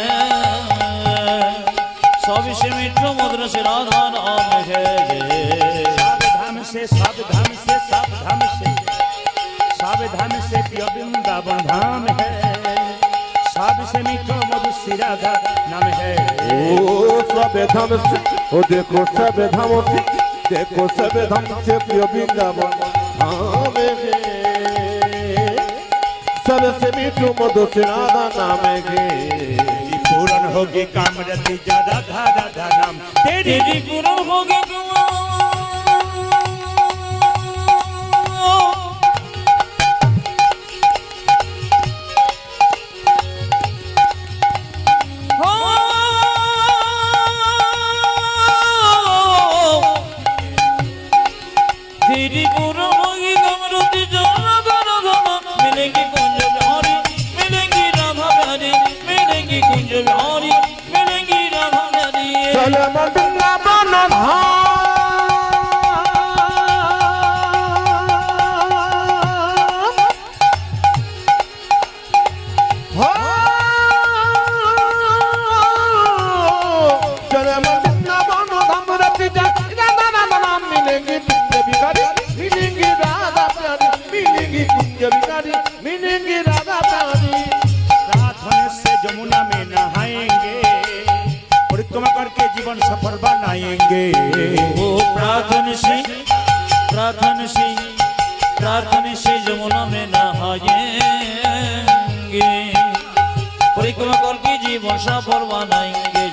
सब से मीठो मधुर से राधा नाम है। सब धाम से प्रिय वृंदावन धाम है, सब से मीठो मधुर से राधा नाम है। ओ सब धाम से, ओ देखो सब धाम से, देखो सब धाम से प्रिय वृंदावन धाम है, सबसे मीठो मधुर से राधा नाम है। पूर्ण होगी कामरति जा राधा राधा नाम, तेरी पूर्ण होगी तेरी पूर्ण होगी कामरति जा राधा राधा नाम, मिलेंगी कुंज बिहारी, मिलेंगी राधा प्यारी, मिलेंगी कुंज बिहारी, मिलेंगी राधा प्यारी। चलो मन वृंदावन धाम, चलो मन वृंदावन धाम, रति जा राधा राधा नाम, मिलेंगी कुंज बिहारी, मिलेंगी राधा प्यारी, मिलेंगी कुंज बिहारी, मिलेंगी राधा प्यारी। रात होने से जमुना में नहाएंगे, परिक्रमा करके जीवन सफल बनाएंगे। वो प्रार्थन से जमुना में नहाएंगे, परिक्रमा करके जीवन सफल बनाएंगे।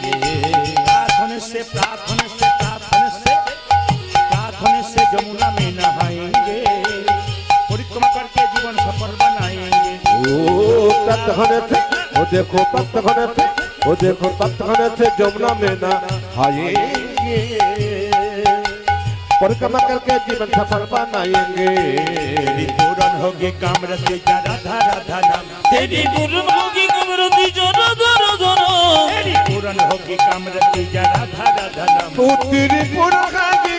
प्रार्थना से जमुना में नहाएंगे, परिक्रमा करके जीवन सफल बनाएंगे। ओ तत्घने थे, ओ देखो तत्घने थे, ओ देखो तत्घने थे जमुना में नहाएंगे, परिक्रमा करके जीवन सफल बनाएंगे। तेरी पूर्ण होगी कामरति जा राधा राधा नाम, तेरी पूर्ण होगी कामरति जा राधा राधा नाम, तेरी पूर्ण होगी कामरति जा राधा राधा नाम। तू तेरी पूर्ण होगी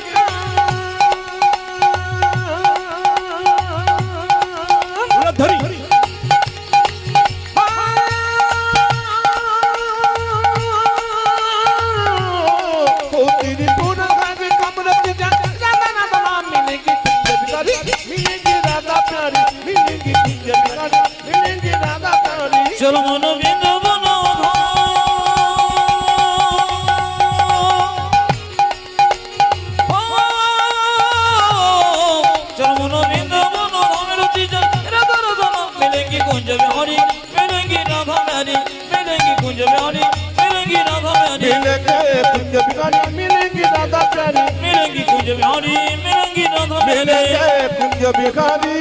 धरी चलो मन वृंदावन चलो मन वृंदावन धाम, रति जा राधा राधा नाम, मिलेंगी कुंज बिहारी, मिलेंगी राधा प्यारी, मिलेंगी कुंज बिहारी, मिलेंगी राधा प्यारी, मिलेंगी राधा प्यारी, मिलेंगी कुंज बिहारी, मिलेंगी राधा प्यारी। कुंज बिहारी,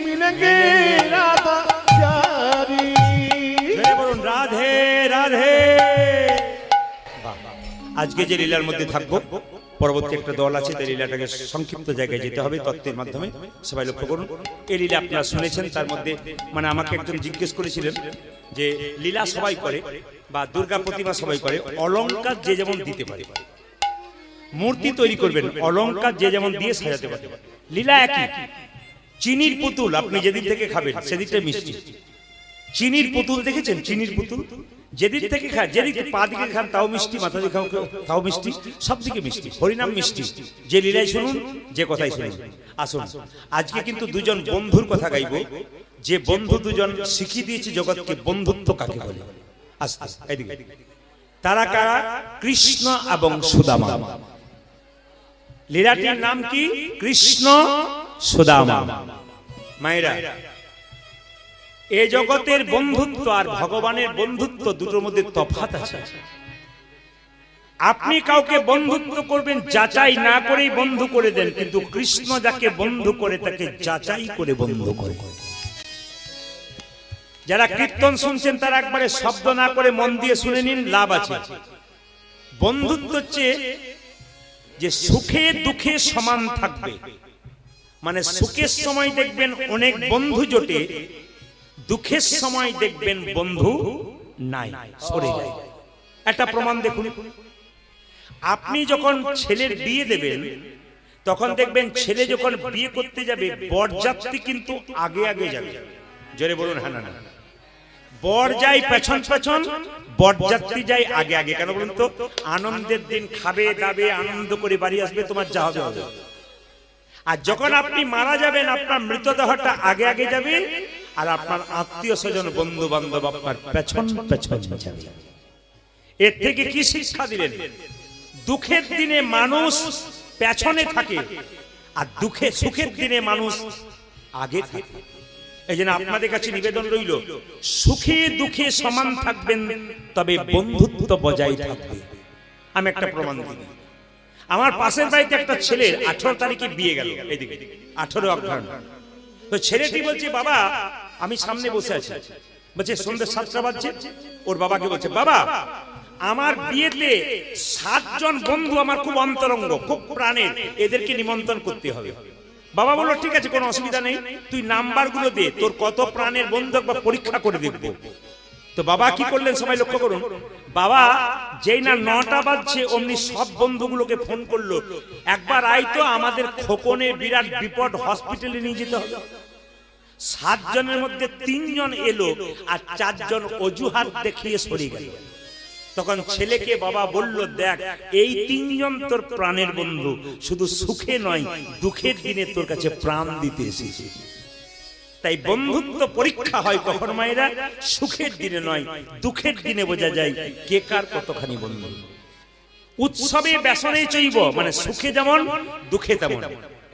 मिलेंगी राधा प्यारी। বলুন রাধে রাধে। আজকে যে লীলার মধ্যে থাকবো পরবর্তী একটা দল আছে, তাই লীলাটাকে সংক্ষিপ্ত জায়গায় যেতে হবে তত্ত্বের মাধ্যমে। সবাই লক্ষ্য করুন, এই লীলা আপনারা শুনেছেন। তার মধ্যে মানে আমাকে একজন জিজ্ঞেস করেছিলেন যে লীলা সবাই করে বা দুর্গা প্রতিমা সবাই করে, অলংকার যে যেমন দিতে পারে, মূর্তি তৈরি করবেন, অলংকার যে যেমন দিয়ে সাজাতে পারে। লীলা একই। চিনির পুতুল আপনি যেদিন থেকে খাবেন সেদিকটা মিষ্টি। চিনির পুতুল দেখেছেন? চিনির পুতুল যেদিক থেকে খান, যেদিকে পা দিকে খান তাও মিষ্টি, মাথা দিকে খাও তাও মিষ্টি, সব দিকে মিষ্টি। হরিনাম মিষ্টি। যে লীলাই শুনুন, যে কথাই শুনুন। আসুন, আজকে কিন্তু দুজন বন্ধুর কথা গাইব, যে বন্ধু দুজন শিখিয়ে দিয়েছে জগৎকে বন্ধুত্ব কাকে বলে। আস্তে এদিকে। তারা কারা? কৃষ্ণ এবং সুদামা। লীলাটির নাম কি? কৃষ্ণ সুদামা। মায়েরা, এ জগতের বন্ধুত্ব আর ভগবানের বন্ধুত্ব দুটোর মধ্যে তফাৎ আছে। আপনি কাউকে বন্ধুত্ব করবেন যাচাই না করেই বন্ধু করে দেন, কিন্তু কৃষ্ণ যাকে বন্ধু করে তাকে যাচাই করে বন্ধু করে। যারা কীর্তন শুনছেন তারা একবারে শব্দ না করে মন দিয়ে শুনে নিন, লাভ আছে। বন্ধুত্ব হচ্ছে যে সুখে দুঃখে সমান থাকবে। মানে সুখের সময় দেখবেন অনেক বন্ধু জোটে, দুঃখের সময় দেখবেন বন্ধু নাই, সরে যায়। একটা প্রমাণ দেখুন, আপনি যখন ছেলের বিয়ে দেবেন তখন দেখবেন ছেলে যখন বিয়ে করতে যাবে বরযাত্রী কিন্তু আগে আগে যাবে। জোরে বলুন হ্যাঁ না না। বর যায় পেছন পেছন, বরযাত্রী যায় আগে আগে। কেন বলুন তো? আনন্দের দিন খাবে দাবে আনন্দ করে বাড়ি আসবে, তোমার যা হবে হবে। আর যখন আপনি মারা যাবেন আপনার মৃতদেহটা আগে আগে যাবে, আর আপনার আত্মীয় স্বজন বন্ধু বান্ধব আপনার পেছন পেছন যাবে। এর থেকে কি শিক্ষা দিলেন? দুঃখের দিনে মানুষ পেছনে থাকে, আর সুখের দিনে মানুষ আগে থাকে। এই জন্য আপনাদের কাছে নিবেদন রইল, সুখে দুঃখে সমান থাকবেন, তবে বন্ধুত্ব বজায় থাকবে। আমি একটা প্রমাণ দিই। আমার পাশের বাড়িতে একটা ছেলের 18 তারিখে বিয়ে গেল, এইদিকে 18 অগ্রহায়ণ। তো ছেলেটি বলছে, বাবা আমি সামনে বসে আছি, বলছে সন্ধ্যে 7টা বাজছে। ওর বাবাকে বলছে, বাবা আমার বিয়েতে 7 জন বন্ধু আমার খুব অন্তরঙ্গ, খুব প্রাণের, এদেরকে নিমন্ত্রণ করতে হবে। বাবা বলল ঠিক আছে, কোনো অসুবিধা নেই, তুই নাম্বারগুলো দে, তোর কত প্রাণের বন্ধু একবার পরীক্ষা করে দেখবো। তো বাবা কি করলেন সবাই লক্ষ্য করুন। বাবা যেই না 9টা বাজছে অমনি সব বন্ধুগুলোকে ফোন করলো, একবার আয় তো, আমাদের খোকনে বিরাট বিপদ, হসপিটালে নিয়ে যেতে হবে। 7 জনের মধ্যে 3 জন এলো, আর 4 জন অজুহাত দেখিয়ে সরে গেল। তখন ছেলেকে বাবা বলল, দেখ এই 3 জন তোর প্রাণের বন্ধু, শুধু সুখে নয় দুঃখের দিনে তোর কাছে প্রাণ দিতে এসেছে। তাই বন্ধুত্ব পরীক্ষা হয় কখন মায়েরা? সুখের দিনে নয়, দুঃখের দিনে বোঝা যায় কে কার কতখানি বন্ধু। উৎসবে ব্যসনে চৈব, মানে সুখে যেমন দুঃখে তেমন।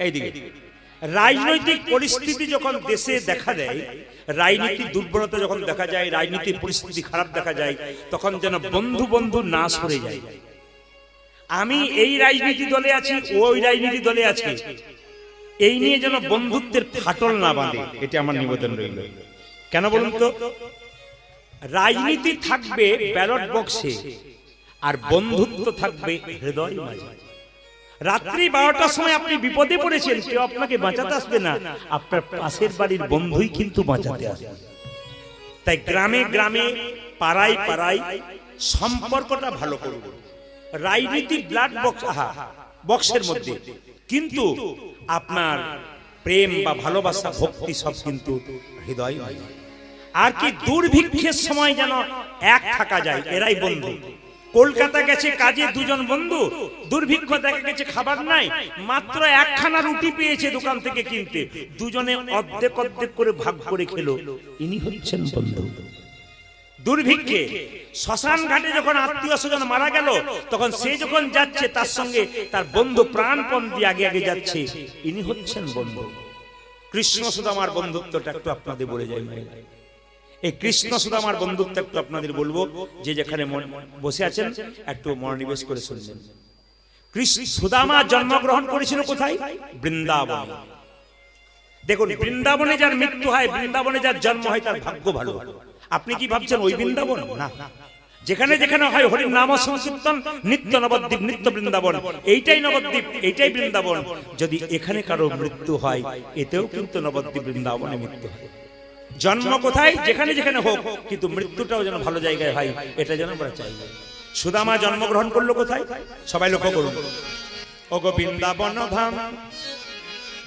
এইদিকে রাজনৈতিক পরিস্থিতি যখন দেশে দেখা দেয়, রাজনীতির দুর্বলতা যখন দেখা যায়, রাজনীতির পরিস্থিতি খারাপ দেখা যায়, তখন যেন বন্ধু বন্ধু না সরে যায়। আমি এই রাজনীতি দলে আছি, ওই রাজনীতি দলে আছে, এই নিয়ে যেন বন্ধুত্বের ফাটল না বাঁধে, এটা আমার নিবেদন রইল। কেন বলুন তো? রাজনীতি থাকবে ব্যালট বক্সে, আর বন্ধুত্ব থাকবে হৃদয় মাঝে। রাত্রি 12টার সময় আপনি বিপদে পড়েছেন, কেউ আপনাকে বাঁচাতে আসবে না, আপনার পাশের বাড়ির বন্ধুই কিন্তু বাঁচাতে আসবে। তাই গ্রামে গ্রামে পাড়ায় পাড়ায় সম্পর্কটা ভালো করুন। রাজনীতি ব্লাড বক্স বক্সের মধ্যে, কিন্তু আপনার প্রেম বা ভালোবাসা ভক্তি সব কিন্তু হৃদয়। আর কি দুর্ভিক্ষের সময় যেন এক থাকা যায়, এরাই বন্ধু। কলকাতা গেছে কাজে 2 জন বন্ধু, দুর্ভিক্ষ দেখা গেছে খাবার নাই, মাত্র 1খানা রুটি পেয়েছে দোকান থেকে কিনতে, দুজনে অর্ধেক অর্ধেক করে ভাগ করে খেলো, ইনি হচ্ছেন বন্ধু। দুর্ভিক্ষে শ্মশান ঘাটে যখন আত্মীয় স্বজন মারা গেল, তখন সে যখন যাচ্ছে তার সঙ্গে তার বন্ধু প্রাণপণ দিয়ে আগে আগে যাচ্ছে, ইনি হচ্ছেন বন্ধু। কৃষ্ণ সুদামার বন্ধুত্বটা একটু আপনাদের বলে যাই মায়েরা। এই কৃষ্ণ সুদামার বন্ধুত্ব একটু আপনাদের বলবো, যে যেখানে বসে আছেন একটু মনোনিবেশ করে শুনবেন। কৃষ্ণ সুদামা জন্মগ্রহণ করেছিল কোথায়? বৃন্দাবনে। দেখুন, বৃন্দাবনে যার মৃত্যু হয়, বৃন্দাবনে যার জন্ম হয়, তার ভাগ্য ভালো। আপনি কি ভাবছেন ওই বৃন্দাবন? না, যেখানে যেখানে হয় হরির নাম সংকীর্তন, নিত্য নবদ্বীপ, নিত্য বৃন্দাবন, এইটাই নবদ্বীপ, এইটাই বৃন্দাবন। যদি এখানে কারো মৃত্যু হয়, এতেও কিন্তু নবদ্বীপ বৃন্দাবনে মৃত্যু হয়। জন্ম কোথায়, যেখানে যেখানে হোক, কিন্তু মৃত্যুটাও যেন ভালো জায়গায় হয়, এটা যেন আমরা চাই। সুদামা জন্মগ্রহণ করলো কোথায়? সবাই লক্ষ্য করুন। ওগো বৃন্দাবন ধাম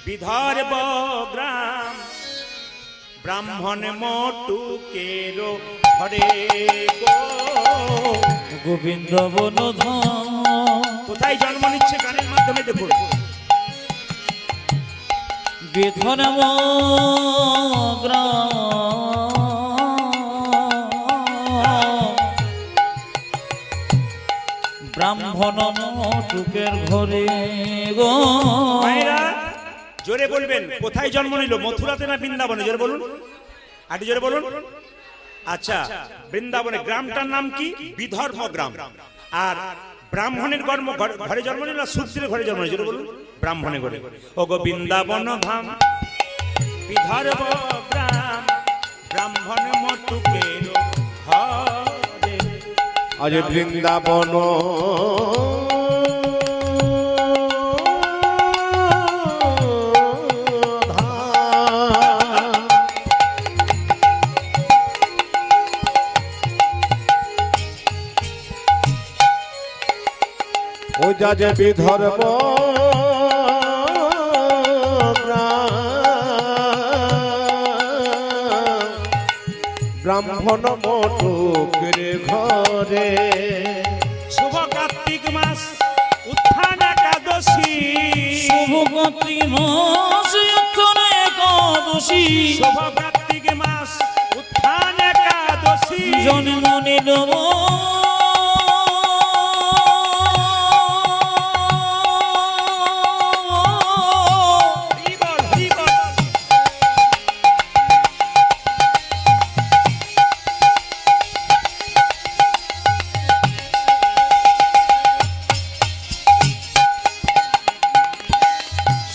বিদর্ভ গ্রাম, ব্রাহ্মণ মটুকের ঘরে গো। গোবিন্দ বনধাম কোথায় জন্ম নিচ্ছে? গানের মাধ্যমে দেখুন। বিধর্ম গ্রাম, ব্রাহ্মণ মটুকের ঘরে গো। মায়েরা জোরে বলবেন, কোথায় জন্ম নিল? মথুরাতে না বৃন্দাবনে? জোরে বলুন, আরে জোরে বলুন। আচ্ছা, বৃন্দাবনে। গ্রামটার নাম কি? বিধর্ম গ্রাম। আর ব্রাহ্মণের ঘরে জন্ম নিল না শূদ্রের ঘরে জন্ম নিল? জোরে বলুন, ব্রাহ্মণের ঘরে। ওগো বৃন্দাবন ধাম বিধর্ম গ্রাম, ব্রাহ্মণ মটুকের ঘরে। আজ বৃন্দাবন ও যা যে বিধর্ম ব্রাহ্মণ মটুকের ঘরে। শুভ কার্তিক মাস উত্থান একাদশী, শুভ কার্তিক মাস উত্থান একাদশী, শুভ কার্তিক মাস উত্থান একাদশী। জন্ম নিল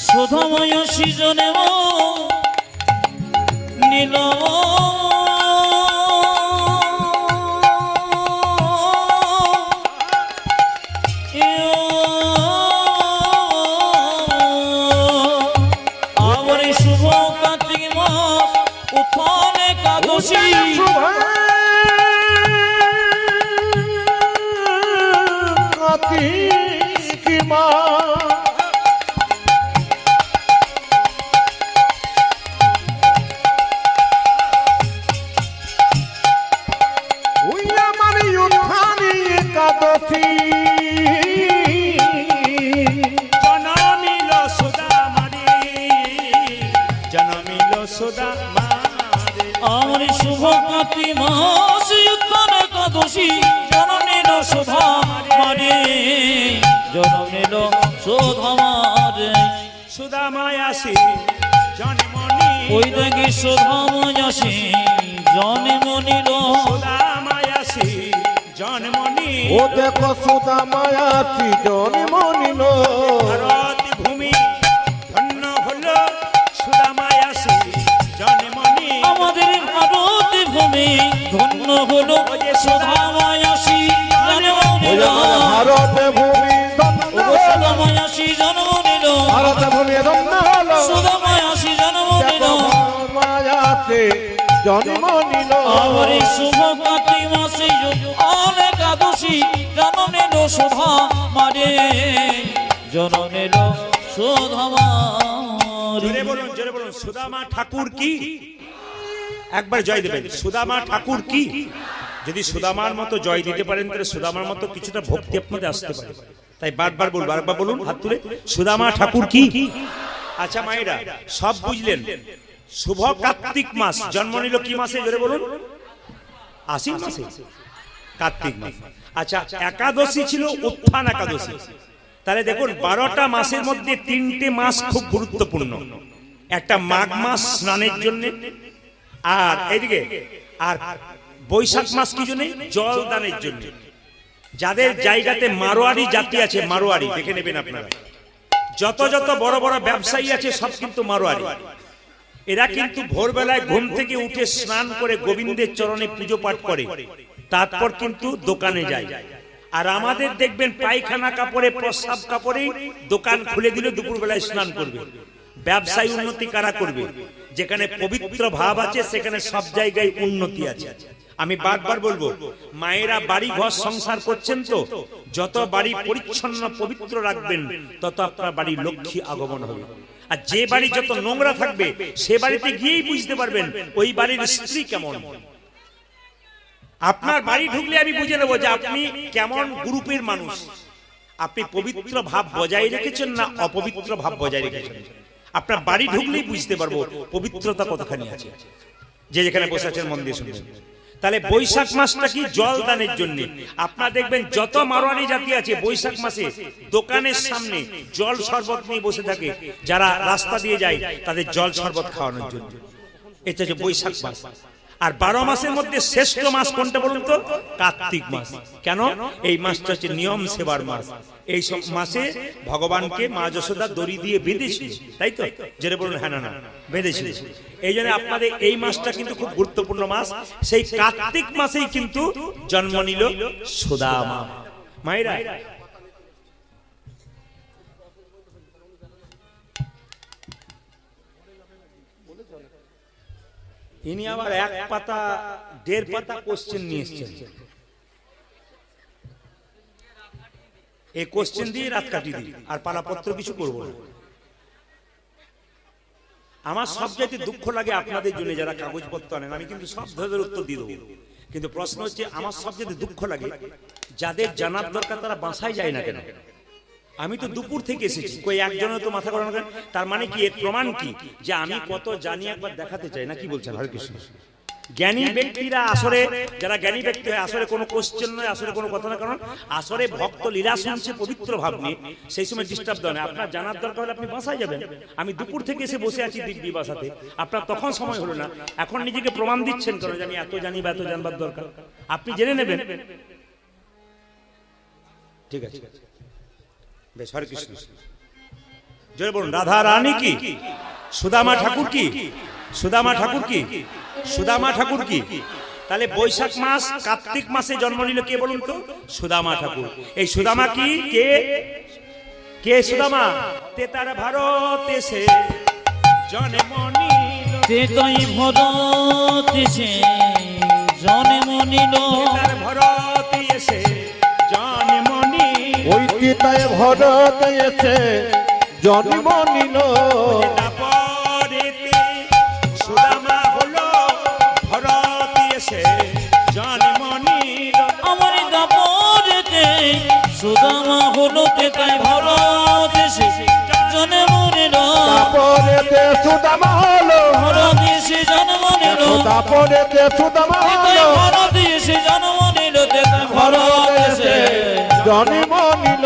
সুধময় সৃজনে নীল আমার শুভ কার্তিক মাস উত্থান একাদশী। কার্তিক মাস জনমিল সুদামারে, জনমিল সুদামারে। আমার শুভ কার্তিক মাস উত্থান একাদশী, জননীল সুধা মারে, জননীল সুধা মারে। সুদামায়াসী জন্মনি, ওই দেখি সুধাময়াসী জন্ম নিল, সুদামায়াসী জন্মনি। ও দেখো সুদামায়াসী জন্ম নিল। ভারত ভূমি ধন্য হলো সুদামায়াসী জন্মনি। আমাদের ভারত ভূমি ধন্য হলো সুধাময়াসী জন্ম নিল। ভারত ভূমি ধন্য হলো। সুধাময়াসী জন্ম নিল, ভারত ভূমি ধন্য হলো। সুধাময়াসী জন্ম নিল। মায়াতে জন্ম নিল। আমার শুভ কার্তিক মাসে একাদশী, জন্ম নিল সুধা মারে, জন্ম নিল সুধা মারে। জোরে বলুন, জোরে বলুন। সুদামা ঠাকুর কি? একবার জয় দেবেন। সুদামা ঠাকুর কি? যদি সুদামার মতো জয় দিতে পারেন, তাহলে সুদামার মতো কিছুটা ভক্তি আপনাদের আসতে পারে। তাই বারবার বলবো, আরেকবার বলুন হাত তুলে, সুদামা ঠাকুর কি? আচ্ছা মায়েরা, সব বুঝলেন। শুভ কার্তিক মাস জন্ম নিল কি মাসে? জোরে বলুন। আশ্বিন মাসে, কার্তিক মাস। আচ্ছা, একাদশী ছিল উত্থান একাদশী। তাহলে দেখুন, 12টা মাসের মধ্যে 3টে মাস খুব গুরুত্বপূর্ণ। একটা মাঘ মাস স্নানের জন্য, আর এইদিকে আর বৈশাখ মাস কি জন্য? জল দানের জন্য। যাদের জায়গাতে মারোয়ারি জাতি আছে, মারোয়ারি দেখে নেবেন আপনারা, যত যত বড় বড় ব্যবসায়ী আছে সব কিন্তু মারোয়ারি। এরা কিন্তু ভোরবেলায় ঘুম থেকে উঠে স্নান করে গোবিন্দের চরণে পুজো পাঠ করে, তারপর কিন্তু দোকানে যায়। আর আমাদের দেখবেন পায়খানা কাপড়ে প্রস্রাব কাপড়েই দোকান খুলে দিলে দুপুরবেলায় স্নান করবে। ব্যবসায় উন্নতি কারা করবে? যেখানে পবিত্র ভাব আছে সেখানে সব জায়গায় উন্নতি আছে। আমি বারবার বলবো, মায়েরা বাড়ি ঘর সংসার করছেন তো, যত বাড়ি পরিচ্ছন্ন পবিত্র রাখবেন তত আপনার বাড়ি লক্ষ্মী আগমন হবে। আর যে বাড়ি যত নোংরা থাকবে সে বাড়িতে গিয়েই বুঝতে পারবেন ওই বাড়ির স্ত্রী কেমন। আপনার বাড়ি ঢুকলে আমি বুঝে নেবো যে আপনি কেমন গ্রুপের মানুষ। আপনি পবিত্র ভাব বজায় রেখেছেন না অপবিত্র ভাব বজায় রেখেছেন। আপনার বাড়ি ঢুকলেই বুঝতে পারবো পবিত্রতা কতখানি আছে। যে যেখানে বসে আছেন মন দিয়ে শুনবেন। তাহলে বৈশাখ মাসটা কি জল দানের জন্য। আপনারা দেখবেন যত মারোয়ারি জাতি আছে বৈশাখ মাসে দোকানের সামনে জল শরবত নিয়ে বসে থাকে। যারা রাস্তা দিয়ে যায় তাদের জল শরবত খাওয়ানোর জন্য। এটা হচ্ছে বৈশাখ মাস। আর 12 মাসের মধ্যে শ্রেষ্ঠ মাস কোনটা বলুন তো? কার্তিক মাস। কেন? এই মাসটা হচ্ছে নিয়ম সেবার মাস। এই সব মাসে ভগবানকে মা যশোদা দড়ি দিয়ে বেঁধেছিল, তাই তো? যেটা বলুন হ্যাঁ না বেঁধেছিল। এই জন্য আপনাদের এই মাসটা কিন্তু খুব গুরুত্বপূর্ণ মাস। সেই কার্তিক মাসেই কিন্তু জন্ম নিল সুদামা। মায়েরা ইনি আবার 1 পাতা 1.5 পাতা কোশ্চেন নিয়ে এসেছেন। এই কোশ্চেন দিয়ে রাত কাটিয়ে দিই, আর পালাপত্র কিছু করব না। আমার সবচাইতে দুঃখ লাগে আপনাদের জন্য যারা কাগজপত্র আনেন। আমি কিন্তু সব ধরনের উত্তর দিয়ে দেবো, কিন্তু প্রশ্ন হচ্ছে আমার সবচাইতে দুঃখ লাগে যাদের জানার দরকার তারা বাসায় যায় না কেন। আমি তো দুপুর থেকে এসেছি, কই একজনের তো মাথা গরম করেন। তার মানে কি? এর প্রমাণ কি? যে আমি কত জানি একবার দেখাতে চাই না। কি বলছেন? হরে কৃষ্ণ। জ্ঞানী ব্যক্তিরা আসরে, যারা জ্ঞানী ব্যক্তি হয় আসরে কোনো কোশ্চেন নয়, আসরে কোনো কথা না। কারণ আসরে ভক্ত লীলা শুনছে পবিত্র ভাব নিয়ে, সেই সময় ডিস্টার্ব দেয় না। আপনার জানার দরকার হলে আপনি বাসায় যাবেন। আমি দুপুর থেকে এসে বসে আছি দিব্যি বাসাতে, আপনার তখন সময় হলো না। এখন নিজেকে প্রমাণ দিচ্ছেন কেন যে আমি এত জানি বা এত জানবার দরকার? আপনি জেনে নেবেন। ঠিক আছে, বেশ। হরে কৃষ্ণ। জয় বলুন রাধা রানী কি, সুদামা ঠাকুর কি, সুদামা ঠাকুর কি, সুদামা ঠাকুর কি। তাহলে বৈশাখ মাস কার্তিক মাসে জন্ম নিল কে বলুন তো? সুদামা ঠাকুর। এই সুদামা কি? কে কে সুদামা? তেতার ভারত এসে জন্ম নিল, তেতাই ভারত এসে জন্ম নিল, তেতার ভারত এসে জন্ম নিল, ওই তিতায় ভরত এসে জন্ম নিল। তারপরেতে সুদামা হলো ভরত এসে জন্ম নিল। আমার দাপরেতে সুদামা হলো, তেতাই ভারত এসে জন্ম নিল, তারপরেতে সুদামা হলো, ভারত এসে জন্ম নিল, তারপরেতে সুদামা তেতাই হলো, ভারত এসে জন্ম নিল, তেতাই ভারত এসে জন্ম নিল।